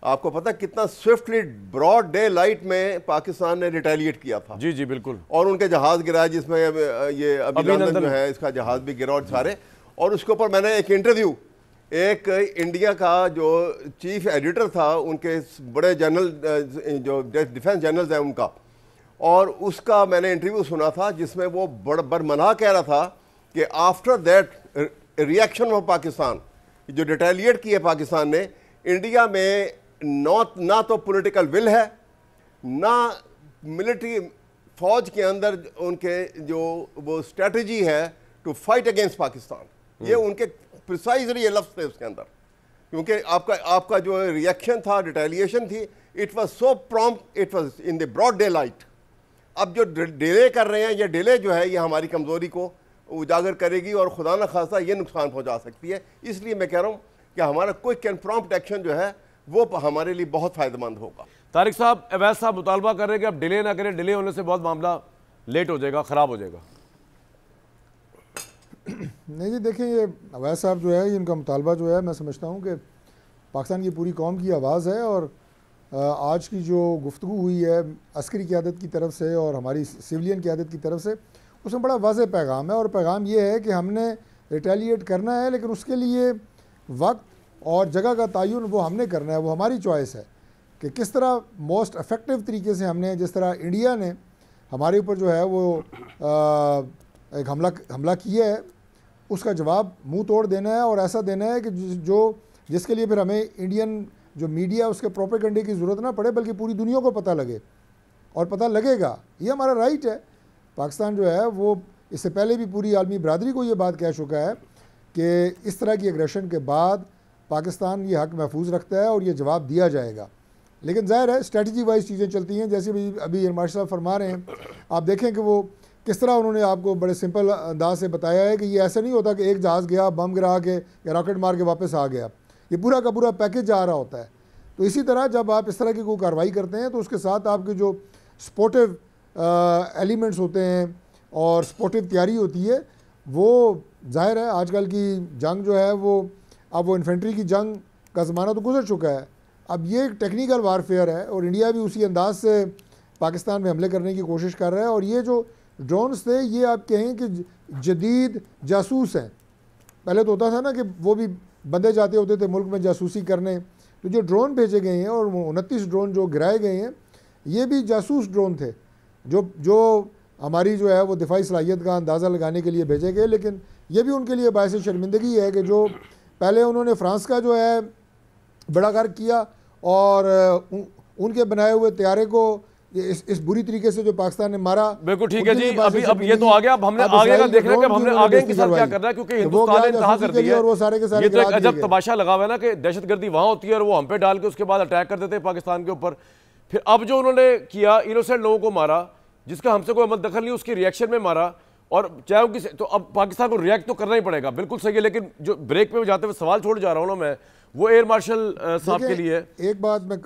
आपको पता कितना स्विफ्टली ब्रॉड डे लाइट में पाकिस्तान ने रिटेलिएट किया था। जी जी बिल्कुल। और उनके जहाज गिराए, जिसमें ये अभिनंदन जो है इसका जहाज भी गिरा और सारे। और उसके ऊपर मैंने एक इंटरव्यू, एक इंडिया का जो चीफ एडिटर था, उनके बड़े जनरल जो डिफेंस जनरल्स हैं उनका, और उसका मैंने इंटरव्यू सुना था जिसमें वो बरमना कह रहा था कि after that reaction of Pakistan, जो रिटेलिएट किए पाकिस्तान ने, इंडिया में ना तो पॉलिटिकल विल है, ना मिलिट्री फौज के अंदर उनके जो वो स्ट्रेटजी है टू फाइट अगेंस्ट पाकिस्तान। ये उनके प्रिसाइजली ये लफ्ज़ थे उसके अंदर, क्योंकि आपका जो रिएक्शन था, रिटेलिएशन थी, it was so prompt, it was in the broad daylight. अब जो डिले कर रहे हैं, ये डिले जो है ये हमारी कमज़ोरी को उजागर करेगी और खुदा न खासा ये नुकसान पहुंचा सकती है। इसलिए मैं कह रहा हूँ कि हमारा क्विक एंड प्रॉम्प्ट एक्शन जो है वो हमारे लिए बहुत फ़ायदेमंद होगा। तारिक साहब, अवैध साहब मुतालबा कर रहे हैं कि अब डिले ना करें, डिले होने से बहुत मामला लेट हो जाएगा, ख़राब हो जाएगा। नहीं जी, देखिए ये अवैध साहब जो है, इनका मुतालबा जो है, मैं समझता हूँ कि पाकिस्तान की पूरी कौम की आवाज़ है। और आज की जो गुफ्तगू हुई है अस्करी क़यादत की तरफ से और हमारी सिविलियन क़यादत की तरफ से, उसमें बड़ा वाज़ेह पैगाम है। और पैगाम ये है कि हमने रिटेलिएट करना है, लेकिन उसके लिए वक्त और जगह का तयन वो हमने करना है, वो हमारी चॉइस है कि किस तरह मोस्ट इफ़ेक्टिव तरीके से हमने, जिस तरह इंडिया ने हमारे ऊपर जो है वो एक हमला किया है, उसका जवाब मुंह तोड़ देना है। और ऐसा देना है कि जिसके लिए फिर हमें इंडियन जो मीडिया उसके प्रोपेगेंडे की ज़रूरत ना पड़े, बल्कि पूरी दुनिया को पता लगे, और पता लगेगा। ये हमारा राइट है। पाकिस्तान जो है वो इससे पहले भी पूरी आलमी बरादरी को ये बात कह चुका है कि इस तरह की एग्रेशन के बाद पाकिस्तान ये हक़ महफूज रखता है और ये जवाब दिया जाएगा। लेकिन ज़ाहिर है स्ट्रेटजी वाइज चीज़ें चलती हैं, जैसे अभी एयर मार्शल साहब फरमा रहे हैं। आप देखें कि वो किस तरह उन्होंने आपको बड़े सिंपल अंदाज से बताया है कि ये ऐसा नहीं होता कि एक जहाज़ गया, बम गिरा के या रॉकेट मार के वापस आ गया। ये पूरा का पूरा पैकेज आ रहा होता है। तो इसी तरह जब आप इस तरह की कोई कार्रवाई करते हैं तो उसके साथ आपके जो स्पोर्टिव एलिमेंट्स होते हैं और स्पोर्टिव तैयारी होती है, वो जाहिर है आजकल की जंग जो है वो, अब वो इन्फेंट्री की जंग का ज़माना तो गुजर चुका है। अब ये एक टेक्निकल वारफेयर है और इंडिया भी उसी अंदाज से पाकिस्तान में हमले करने की कोशिश कर रहा है। और ये जो ड्रोन्स थे, ये आप कहें कि जदीद जासूस हैं। पहले तो होता था ना कि वो भी बंदे जाते होते थे मुल्क में जासूसी करने, तो जो ड्रोन भेजे गए हैं और 29 ड्रोन जो गिराए गए हैं, ये भी जासूस ड्रोन थे जो हमारी जो है वो दिफाई सलाहियत का अंदाज़ा लगाने के लिए भेजे गए। लेकिन ये भी उनके लिए बायस शर्मिंदगी है कि जो पहले उन्होंने फ्रांस का जो है बड़ा गर्क किया और उनके बनाए हुए तैयारे को इस बुरी तरीके से जो पाकिस्तान ने मारा। बिल्कुल ठीक है जी। अब ये तो आ गया, अब हमने आगे का देखना है कि हमने आगे के साथ क्या करना है, क्योंकि हिंदुस्तान ने इंतहा कर दी है और वो सारे के सारे, ये तो एक अजब तमाशा लगा हुआ है ना कि दहशतगर्दी वहां होती है और वो हम पे डाल के उसके बाद अटैक कर देते हैं पाकिस्तान के ऊपर। फिर अब जो उन्होंने किया, इनोसेंट लोगों को मारा जिसका हमसे कोई अमल दखल नहीं, उसकी रिएक्शन में मारा। और चाहे उनकी, तो अब पाकिस्तान को रिएक्ट तो करना ही पड़ेगा, बिल्कुल सही है। लेकिन जो ब्रेक पे जाते हुए सवाल छोड़ जा रहा हूँ ना मैं, वो एयर मार्शल साहब के लिए एक बात मैं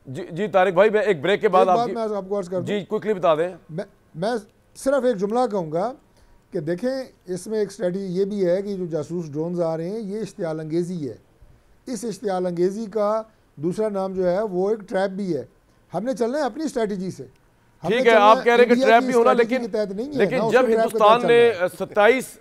जी तारिक भाई, मैं एक ब्रेक के बाद आपको अर्ज कर जी क्विकली बता दें। मैं सिर्फ एक जुमला कहूँगा कि देखें, इसमें एक स्ट्रेटजी ये भी है कि जो जासूस ड्रोन्स आ रहे हैं ये इश्तियाल अंगेज़ी है। इस इश्तियाल अंगेज़ी का दूसरा नाम जो है वो एक ट्रैप भी है। हमने चलना है अपनी स्ट्रेटजी से। ठीक है, आप कह रहे हैं कि ट्रैप भी होना, लेकिन जब हिंदुस्तान ने 27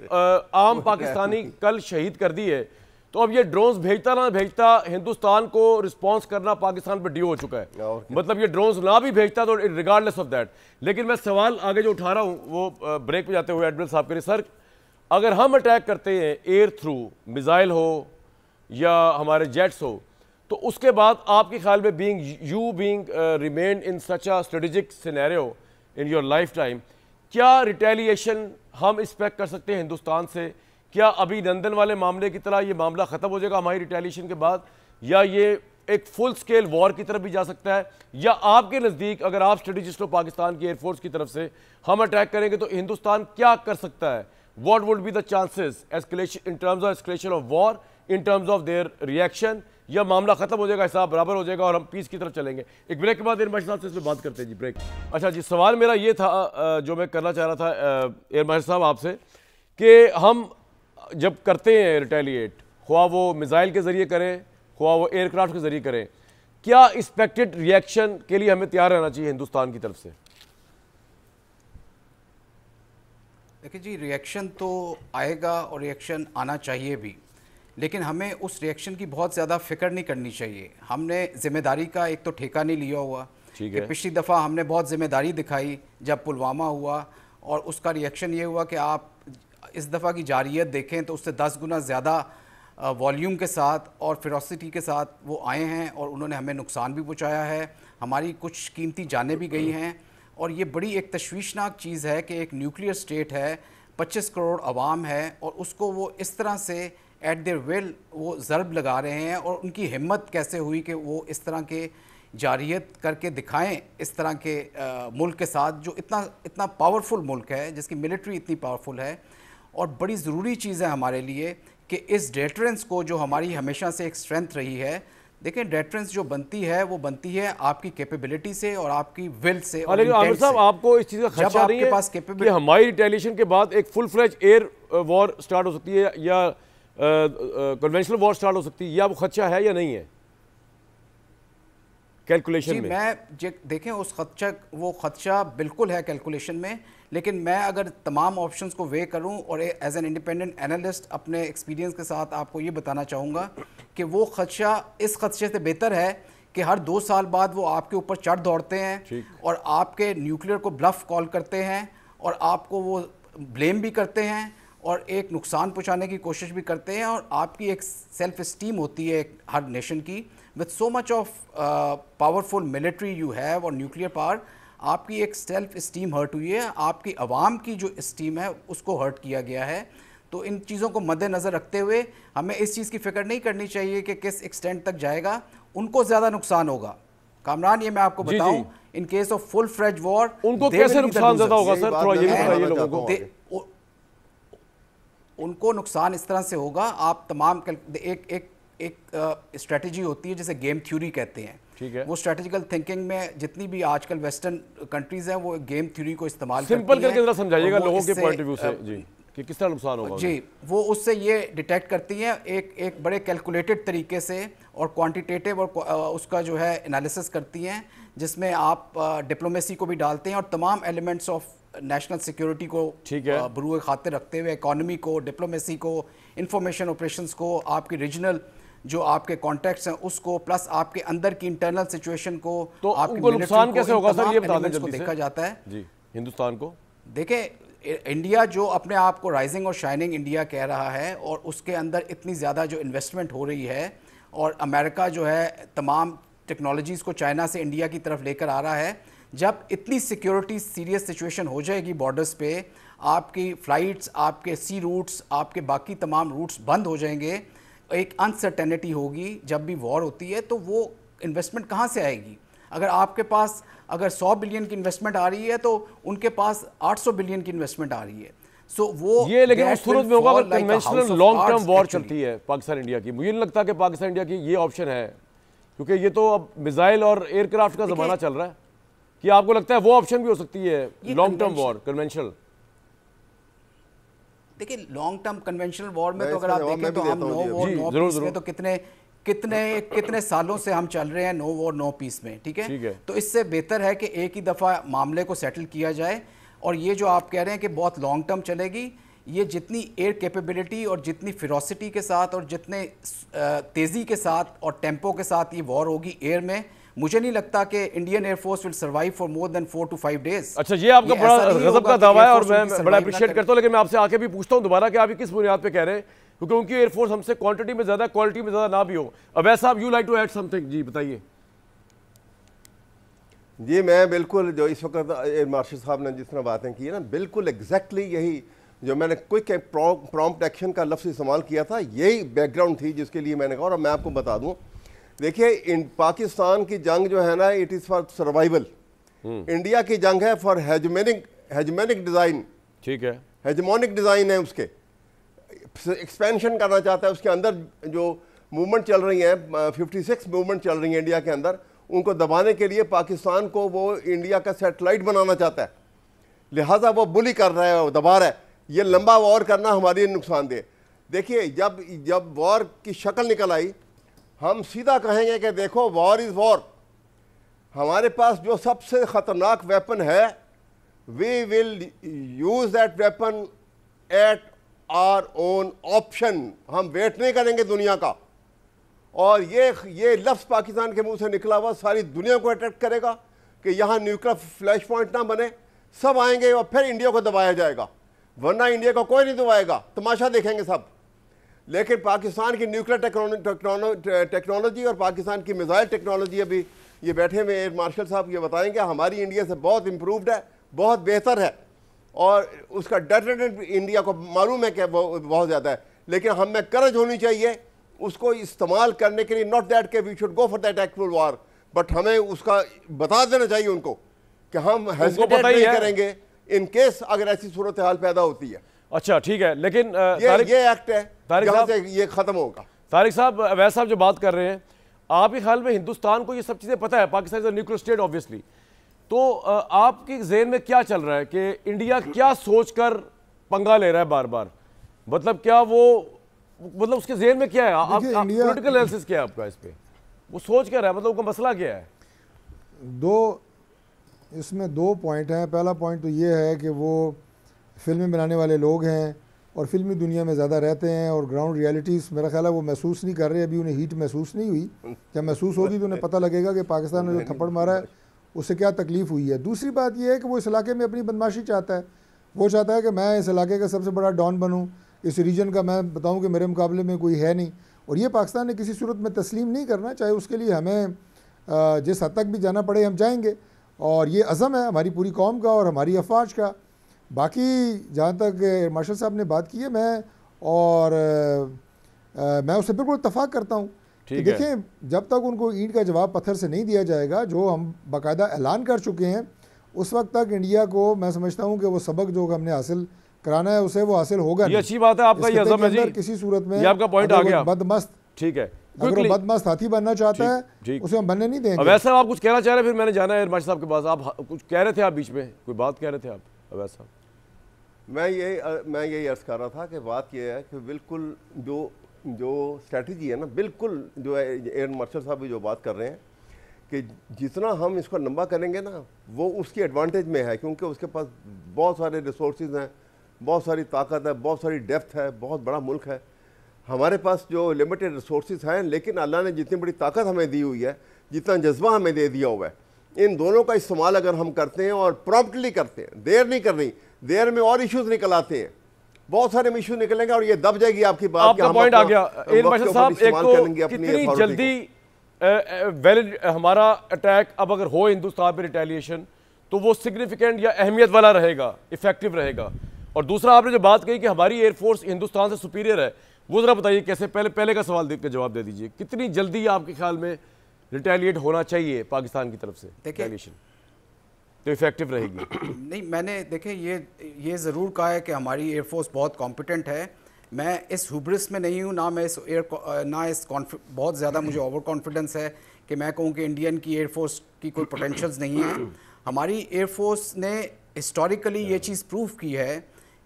आम पाकिस्तानी कल शहीद कर दिए, तो अब ये ड्रोन्स भेजता ना भेजता हिंदुस्तान को रिस्पांस करना पाकिस्तान पर ड्यू हो चुका है। मतलब ये ड्रोन्स ना भी भेजता तो रिगार्डलेस ऑफ दैट। लेकिन मैं सवाल आगे जो उठा रहा हूँ वो ब्रेक पे जाते हुए एडमिरल साहब के लिए, सर अगर हम अटैक करते हैं एयर थ्रू, मिसाइल हो या हमारे जेट्स हो, तो उसके बाद आपके ख्याल में being remain in such a strategic scenario in your life time, क्या रिटेलिएशन हम एक्सपेक्ट कर सकते हैं हिंदुस्तान से? क्या अभी लंदन वाले मामले की तरह ये मामला ख़त्म हो जाएगा हमारी रिटेलिएशन के बाद, या ये एक फुल स्केल वॉर की तरफ भी जा सकता है? या आपके नज़दीक, अगर आप स्ट्रेटेजिस्ट हो पाकिस्तान की एयरफोर्स की तरफ से, हम अटैक करेंगे तो हिंदुस्तान क्या कर सकता है? What would be the chances escalation in terms of escalation of war, in terms of their reaction, या मामला खत्म हो जाएगा, हिसाब बराबर हो जाएगा और हम पीस की तरफ चलेंगे? एक ब्रेक के बाद एयर मार्शल साहब से इस पर बात करते हैं जी। ब्रेक। अच्छा जी, सवाल मेरा ये था जो मैं करना चाह रहा था एयर मार्शल साहब आपसे, कि हम जब करते हैं रिटेलिएट, ख्वाह वो मिसाइल के जरिए करें, ख्वाह वो एयरक्राफ्ट के जरिए करें, क्या एक्सपेक्टेड रिएक्शन के लिए हमें तैयार रहना चाहिए हिंदुस्तान की तरफ से? देखिए जी, रिएक्शन तो आएगा और रिएक्शन आना चाहिए भी, लेकिन हमें उस रिएक्शन की बहुत ज़्यादा फिक्र नहीं करनी चाहिए। हमने जिम्मेदारी का एक तो ठेका नहीं लिया हुआ। ठीक है। है। पिछली दफ़ा हमने बहुत जिम्मेदारी दिखाई जब पुलवामा हुआ, और उसका रिएक्शन ये हुआ कि आप इस दफ़ा की जारियत देखें तो उससे 10 गुना ज़्यादा वॉल्यूम के साथ और फिरोसिटी के साथ वो आए हैं, और उन्होंने हमें नुकसान भी पहुँचाया है, हमारी कुछ कीमती जानें भी गई हैं। और ये बड़ी एक तशवीशनाक चीज़ है कि एक न्यूक्लियर स्टेट है, 25 करोड़ आवाम है, और उसको वो इस तरह से एट देयर विल वो ज़रब लगा रहे हैं। और उनकी हिम्मत कैसे हुई कि वो इस तरह के जारियत करके दिखाएं इस तरह के मुल्क के साथ, जो इतना पावरफुल मुल्क है, जिसकी मिलिट्री इतनी पावरफुल है। और बड़ी ज़रूरी चीज़ है हमारे लिए कि इस डेटरेंस को, जो हमारी हमेशा से एक स्ट्रेंथ रही है, देखें डेटरेंस जो बनती है वो बनती है आपकी कैपेबिलिटी से और आपकी विल से। और लेकिन आमिर साहब, आपको इस चीज़ का खदशा नहीं है कि हमारी रिटेलिएशन के बाद एक full fledge air war start हो सकती है या कन्वेंशनल वॉर स्टार्ट हो सकती है? ये आपको खदशा है या नहीं है कैलकुलेशन में? मैं देखें उस वो खदशा बिल्कुल है कैलकुलेशन में, लेकिन मैं अगर तमाम ऑप्शंस को वे करूं और एज एन इंडिपेंडेंट एनालिस्ट अपने एक्सपीरियंस के साथ आपको ये बताना चाहूँगा कि वो खदशा इस खदशे से बेहतर है कि हर 2 साल बाद वो आपके ऊपर चढ़ दौड़ते हैं और आपके न्यूक्लियर को ब्लफ कॉल करते हैं और आपको वो ब्लेम भी करते हैं और एक नुकसान पहुंचाने की कोशिश भी करते हैं। और आपकी एक सेल्फ इस्टीम होती है हर नेशन की, with so much of powerful military you have और न्यूक्लियर पावर, आपकी एक सेल्फ इस्टीम हर्ट हुई है, आपकी आवाम की जो इस्टीम है उसको हर्ट किया गया है। तो इन चीज़ों को मद्देनज़र रखते हुए हमें इस चीज़ की फ़िक्र नहीं करनी चाहिए कि किस एक्सटेंट तक जाएगा, उनको ज़्यादा नुकसान होगा। कामरान, ये मैं आपको बताऊं, in case of full fledge war उनको कैसे नुकसान ज़्यादा होगा सर? थोड़ा ये भी बताइए लोगों को। उनको नुकसान इस तरह से होगा, आप तमाम एक स्ट्रेटजी होती है जिसे गेम थ्योरी कहते हैं। ठीक है। वो स्ट्रेटेजिकल थिंकिंग में जितनी भी आजकल वेस्टर्न कंट्रीज हैं वो गेम थ्योरी को इस्तेमाल करती हैं। सिंपल करके जरा समझाइएगा लोगों के पॉइंट ऑफ व्यू से जी कि किस तरह नुकसान होगा। जी, वो उससे ये डिटेक्ट करती हैं एक बड़े कैलकुलेटेड तरीके से और क्वांटिटेटिव और उसका जो है एनालिसिस करती हैं, जिसमें आप डिप्लोमेसी को भी डालते हैं और तमाम एलिमेंट्स ऑफ नेशनल सिक्योरिटी को बरूए खातिर रखते हुए, इकोनॉमी को, डिप्लोमेसी को, इंफॉर्मेशन ऑपरेशंस को, आपकी रीजनल जो आपके कॉन्टेक्ट्स हैं उसको, प्लस आपके अंदर की इंटरनल सिचुएशन को, तो आपको नुकसान कैसे होगा सर, ये बता दें जल्दी से। देखा जाता है जी हिंदुस्तान को। देखें, इंडिया जो अपने आप को राइजिंग और शाइनिंग इंडिया कह रहा है और उसके अंदर इतनी ज़्यादा जो इन्वेस्टमेंट हो रही है और अमेरिका जो है तमाम टेक्नोलॉजीज़ को चाइना से इंडिया की तरफ लेकर आ रहा है, जब इतनी सिक्योरिटी सीरियस सिचुएशन हो जाएगी बॉर्डर्स पे, आपकी फ़्लाइट्स, आपके सी रूट्स, आपके बाकी तमाम रूट्स बंद हो जाएंगे, एक अनसर्टेनिटी होगी। जब भी वॉर होती है तो वो इन्वेस्टमेंट कहाँ से आएगी? अगर आपके पास अगर 100 बिलियन की इन्वेस्टमेंट आ रही है तो उनके पास 800 बिलियन की इन्वेस्टमेंट आ रही है। सो वो ये लेकिन उस सूरत में होगा अगर कन्वेंशनल लॉन्ग टर्म वॉर चलती है पाकिस्तान इंडिया की। मुझे नहीं लगता कि पाकिस्तान इंडिया की ये ऑप्शन है, क्योंकि ये तो अब मिसाइल और एयरक्राफ्ट का ज़माना चल रहा है। कि आपको लगता है वो ऑप्शन भी हो सकती है लॉन्ग टर्म वॉर कन्वेंशनल? देखिए, लॉन्ग टर्म कन्वेंशनल वॉर में तो अगर आप देखें तो हम नो वॉर नो पीस में तो कितने सालों से हम चल रहे हैं नो वॉर नो पीस में। ठीक है, तो इससे बेहतर है कि एक ही दफ़ा मामले को सेटल किया जाए। और ये जो आप कह रहे हैं कि बहुत लॉन्ग टर्म चलेगी, ये जितनी एयर कैपेबिलिटी और जितनी फिरोसिटी के साथ और जितने तेज़ी के साथ और टेम्पो के साथ ये वॉर होगी एयर में, मुझे नहीं लगता कि Indian air force will survive for more than 4 to 5 days। अच्छा, ये आपका बड़ा गजब का दावा है और मैं बड़ा अप्रिशिएट करता हूँ, लेकिन मैं आपसे आके भी पूछता हूँ दोबारा कि आप किस बुनियाद पे कह रहे हैं, क्योंकि उनकी एयरफोर्स हमसे क्वांटिटी में ज़्यादा, क्वालिटी में ज़्यादा ना भी हो। अवैध साहब, you like to add something? जी बताइए। जी मैं बिल्कुल, जो इस वक्त एयर मार्शल साहब ने जिस तरह बातें की है ना, बिल्कुल एग्जैक्टली यही जो मैंने क्विक प्रॉम्प्ट एक्शन का लफ्ज़ इस्तेमाल किया था, यही बैकग्राउंड थी जिसके लिए मैंने कहा। और मैं आपको बता दूं, देखिए इन पाकिस्तान की जंग जो है ना, it is for survival. India की जंग है फॉर हेजमोनिक डिज़ाइन। ठीक है, हेजमोनिक डिज़ाइन है, उसके एक्सपेंशन करना चाहता है, उसके अंदर जो मूवमेंट चल रही हैं, 56 मूवमेंट चल रही हैं इंडिया के अंदर, उनको दबाने के लिए पाकिस्तान को वो इंडिया का सैटेलाइट बनाना चाहता है, लिहाजा वो बुली कर रहा है, दबा रहा है। ये लंबा वॉर करना हमारे लिए नुकसानदेह। देखिए जब वॉर की शक्ल निकल आई, हम सीधा कहेंगे कि देखो वॉर इज़ वॉर, हमारे पास जो सबसे ख़तरनाक वेपन है, we will use that weapon at our own option. हम वेट नहीं करेंगे दुनिया का। और ये लफ्ज़ पाकिस्तान के मुंह से निकला हुआ सारी दुनिया को अट्रैक्ट करेगा कि यहाँ न्यूक्लियर फ्लैश पॉइंट ना बने, सब आएंगे और फिर इंडिया को दबाया जाएगा, वरना इंडिया को कोई नहीं दबाएगा, तमाशा देखेंगे सब। लेकिन पाकिस्तान की न्यूक्लियर टेक्नोलॉजी और पाकिस्तान की मिसाइल टेक्नोलॉजी, अभी ये बैठे हुए एयर मार्शल साहब ये बताएंगे, हमारी इंडिया से बहुत इम्प्रूव्ड है, बहुत बेहतर है, और उसका डेटरेंट इंडिया को मालूम है कि वो बहुत ज़्यादा है। लेकिन हम में करज होनी चाहिए उसको इस्तेमाल करने के लिए, नॉट दैट के we should go for that actual war, but हमें उसका बता देना चाहिए उनको कि हम हेजिटेट नहीं करेंगे इन केस अगर ऐसी सूरत हाल पैदा होती है। अच्छा ठीक है, लेकिन ये एक्ट है जहाँ से ये खत्म होगा। तारिक साहब, अवैस साहब जो बात कर रहे हैं, आपके ख्याल में हिंदुस्तान को ये सब चीज़ें पता है? Pakistan is a nuclear state obviously, तो आपके ज़हन में क्या चल रहा है कि इंडिया क्या सोचकर पंगा ले रहा है बार बार? मतलब क्या वो, मतलब उसके ज़हन में क्या है? आप पॉलिटिकल एनालिसिस क्या है आपका इस पे? वो सोच क्या रहा है, मतलब उनका मसला क्या है? इसमें दो पॉइंट हैं। पहला पॉइंट तो ये है कि वो फिल्में बनाने वाले लोग हैं और फिल्मी दुनिया में ज़्यादा रहते हैं, और ग्राउंड रियलिटीज़ मेरा ख्याल है वो महसूस नहीं कर रहे। अभी उन्हें हीट महसूस नहीं हुई, जब महसूस होगी तो उन्हें पता लगेगा कि पाकिस्तान ने जो थप्पड़ मारा है उससे क्या तकलीफ़ हुई है। दूसरी बात यह है कि वो इस इलाके में अपनी बदमाशी चाहता है। वो चाहता है कि मैं इस इलाके का सबसे बड़ा डॉन बनूँ, इस रीजन का मैं बताऊँ कि मेरे मुकाबले में कोई है नहीं, और ये पाकिस्तान ने किसी सूरत में तस्लीम नहीं करना। चाहे उसके लिए हमें जिस हद तक भी जाना पड़े हम जाएंगे, और ये अज़म है हमारी पूरी कौम का और हमारी अफवाज का। बाकी जहाँ तक मार्शल साहब ने बात की है, मैं उससे बिल्कुल इत्तफाक करता हूँ कि देखें, जब तक उनको ईंट का जवाब पत्थर से नहीं दिया जाएगा, जो हम बाकायदा ऐलान कर चुके हैं, उस वक्त तक इंडिया को मैं समझता हूँ कि वो सबक जो हमने हासिल कराना है उसे वो हासिल होगा। ये अच्छी बात है आपका, ये अज़म है जी, किसी सूरत में आपका पॉइंट आ गया। बदमस्त, ठीक है, अगर वो बदमस्त हाथी बनना चाहता है उसे हम बनने नहीं देंगे। वैसे आप कुछ कहना चाह रहे हैं, फिर मैंने जाना है मार्शल साहब के पास। आप कुछ कह रहे थे, आप बीच में कोई बात कह रहे थे आप अवैस साहब? मैं यही अर्ज़ कर रहा था कि बात यह है कि बिल्कुल जो स्ट्रैटेजी है ना, बिल्कुल जो एयर मार्शल साहब भी जो बात कर रहे हैं कि जितना हम इसको लंबा करेंगे ना, वो उसकी एडवांटेज में है, क्योंकि उसके पास बहुत सारे रिसोर्सेज हैं, बहुत सारी ताकत है, बहुत सारी डेप्थ है, बहुत बड़ा मुल्क है। हमारे पास जो लिमिटेड रिसोर्सेज हैं, लेकिन अल्लाह ने जितनी बड़ी ताकत हमें दी हुई है, जितना जज्बा हमें दे दिया हुआ है, इन दोनों का इस्तेमाल अगर हम करते हैं और प्रॉम्प्टली करते हैं, देर नहीं करनी, देर में और इश्यूज निकल आते हैं, बहुत सारे इश्यूज निकलेंगे और ये दब जाएगी आपकी बात। आपका पॉइंट आ गया एयर मार्शल साहब। एक तो कितनी जल्दी वैलिड हमारा अटैक अब अगर हो हिंदुस्तान पे रिटेलिएशन, तो वो सिग्निफिकेंट या अहमियत वाला रहेगा, इफेक्टिव रहेगा। और दूसरा आपने जो बात कही कि हमारी एयरफोर्स हिंदुस्तान से सुपीरियर है, वो जरा बताइए कैसे? पहले का सवाल देख के जवाब दे दीजिए, कितनी जल्दी आपके ख्याल में रिटेलिएट होना चाहिए पाकिस्तान की तरफ से रिटेलिएशन, तो इफेक्टिव रहेगी? नहीं, मैंने देखे ये ज़रूर कहा है कि हमारी एयरफोर्स बहुत कॉम्पिटेंट है। मैं इस हुब्रिस में नहीं हूँ, ना इस बहुत ज़्यादा मुझे ओवर कॉन्फिडेंस है कि मैं कहूँ कि इंडियन की एयरफोर्स की कोई पोटेंशियल्स नहीं है। हमारी एयरफोर्स ने हिस्टोरिकली ये चीज़ प्रूव की है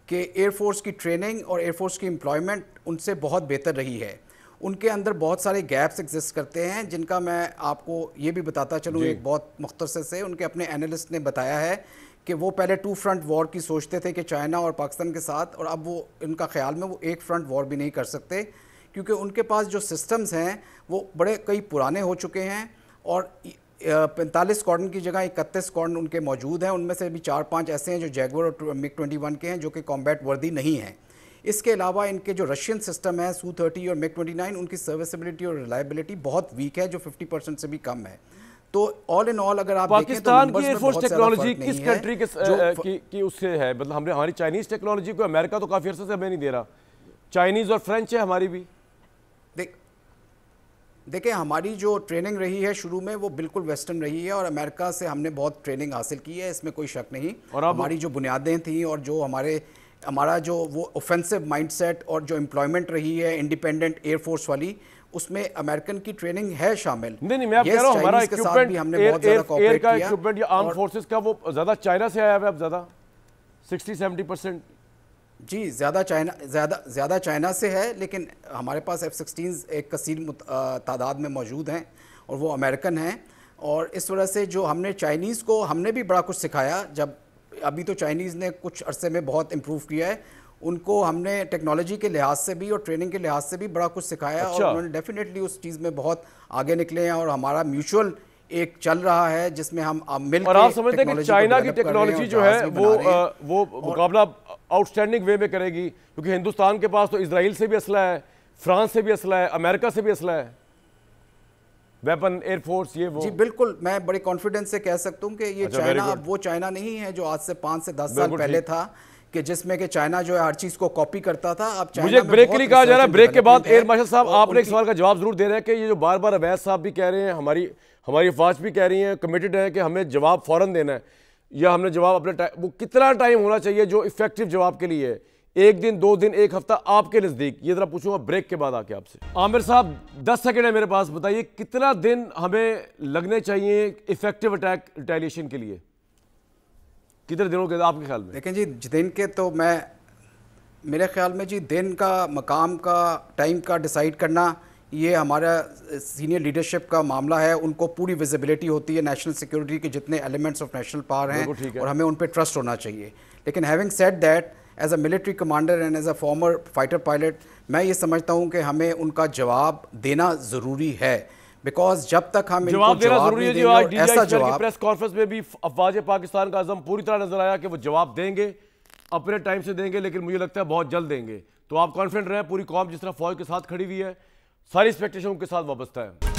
कि एयरफोर्स की ट्रेनिंग और एयरफोर्स की एम्प्लॉयमेंट उनसे बहुत बेहतर रही है। उनके अंदर बहुत सारे गैप्स एग्जिस्ट करते हैं, जिनका मैं आपको ये भी बताता चलूँ एक बहुत मुख्तसर से। उनके अपने एनालिस्ट ने बताया है कि वो पहले 2 फ्रंट वॉर की सोचते थे कि चाइना और पाकिस्तान के साथ, और अब वो इनका ख्याल में वो 1 फ्रंट वॉर भी नहीं कर सकते, क्योंकि उनके पास जो सिस्टम्स हैं वो बड़े कई पुराने हो चुके हैं, और 45 स्क्वाड्रन की जगह 31 स्क्वाड्रन उनके मौजूद हैं। उनमें से भी 4-5 ऐसे हैं जो जैगुआर और MiG-21 के हैं, जो कि कॉम्बैट वर्दी नहीं हैं। इसके अलावा इनके जो रशियन सिस्टम है Su-30 और MiG-29, उनकी सर्विसेबिलिटी और रिलायबिलिटी बहुत वीक है, जो 50% से भी कम है। तो ऑल इन ऑल अगर आप पाकिस्तान की एयरफोर्स टेक्नोलॉजी किस कंट्री की उससे है? मतलब हमारी चाइनीज टेक्नोलॉजी को अमेरिका तो काफी अर्से से हमें नहीं दे रहा, चाइनीज और फ्रेंच है हमारी भी। देखिए, हमारी जो ट्रेनिंग रही है शुरू में वो बिल्कुल वेस्टर्न रही है, और अमेरिका से हमने बहुत ट्रेनिंग हासिल की है, इसमें कोई शक नहीं। और हमारी जो बुनियादें थी और जो हमारा जो वो ऑफेंसिव माइंडसेट और जो एम्प्लॉयमेंट रही है इंडिपेंडेंट एयरफोर्स वाली, उसमें अमेरिकन की ट्रेनिंग है शामिल। नहीं, मैं कह रहा हूँ हमारा इक्विपमेंट, एयर का इक्विपमेंट या आर्म फोर्सेस का, वो ज़्यादा चाइना से आया हुआ है अब, ज़्यादा 60-70%। जी, ज़्यादा चाइना से है, लेकिन हमारे पास F-16 एक कसीर तादाद में मौजूद हैं और वो अमेरिकन हैं। और इस वजह से जो हमने चाइनीज़ को, हमने भी बड़ा कुछ सिखाया। जब अभी तो चाइनीज़ ने कुछ अरसे में बहुत इम्प्रूव किया है, उनको हमने टेक्नोलॉजी के लिहाज से भी और ट्रेनिंग के लिहाज से भी बड़ा कुछ सिखाया। अच्छा। और उन्होंने डेफिनेटली उस चीज़ में बहुत आगे निकले हैं और हमारा म्यूचुअल एक चल रहा है जिसमें हम मिलकर। और आप समझते हैं कि चाइना की टेक्नोलॉजी जो है वो मुकाबला आउटस्टैंडिंग वे में करेगी, क्योंकि हिंदुस्तान के पास तो इजराइल से भी असला है, फ्रांस से भी असला है, अमेरिका से भी असला है, वेपन, एयरफोर्स, ये वो। जी बिल्कुल, मैं बड़े कॉन्फिडेंस से कह सकता हूँ कि ये चाइना अब वो चाइना नहीं है जो आज से 5 से 10 साल पहले था, कि जिसमें कि चाइना जो है हर चीज को कॉपी करता था। अब मुझे ब्रेक के लिए कहा जा रहा है, ब्रेक के बाद एयर मार्शल साहब आपने एक सवाल का जवाब जरूर दे रहे हैं कि ये जो बार बार अवैध साहब भी कह रहे हैं, हमारी अफवाज भी कह रही हैं, कमिटेड है कि हमें जवाब फौरन देना है, या हमने जवाब अपने वो कितना टाइम होना चाहिए जो इफेक्टिव जवाब के लिए है? 1 दिन, 2 दिन, 1 हफ्ता आपके नज़दीक? ये जरा पूछूंगा ब्रेक के बाद आके आपसे। आमिर साहब 10 सेकंड है मेरे पास, बताइए कितना दिन हमें लगने चाहिए इफेक्टिव अटैक रिटेलिएशन के लिए? कितने दिनों के आपके ख्याल में? देखें जी, दिन के तो मेरे ख्याल में जी दिन का, मकाम का, टाइम का डिसाइड करना ये हमारा सीनियर लीडरशिप का मामला है। उनको पूरी विजिबिलिटी होती है नेशनल सिक्योरिटी के जितने एलिमेंट्स ऑफ नेशनल पावर हैं, और हमें उन पर ट्रस्ट होना चाहिए। लेकिन having said that, as a military commander and as a former fighter pilot, मैं ये समझता हूँ कि हमें उनका जवाब देना ज़रूरी है, बिकॉज जब तक हम जवाब देना जरूरी है। आज ऐसा जवाब प्रेस कॉन्फ्रेंस में भी अफवाज पाकिस्तान का आज़म पूरी तरह नजर आया कि वो जवाब देंगे, अपने टाइम से देंगे, लेकिन मुझे लगता है बहुत जल्द देंगे। तो आप कॉन्फिडेंट रहें, पूरी कौम जिस तरह फौज के साथ खड़ी हुई है, सारी एक्सपेक्टेशन के साथ वाबस्ता है।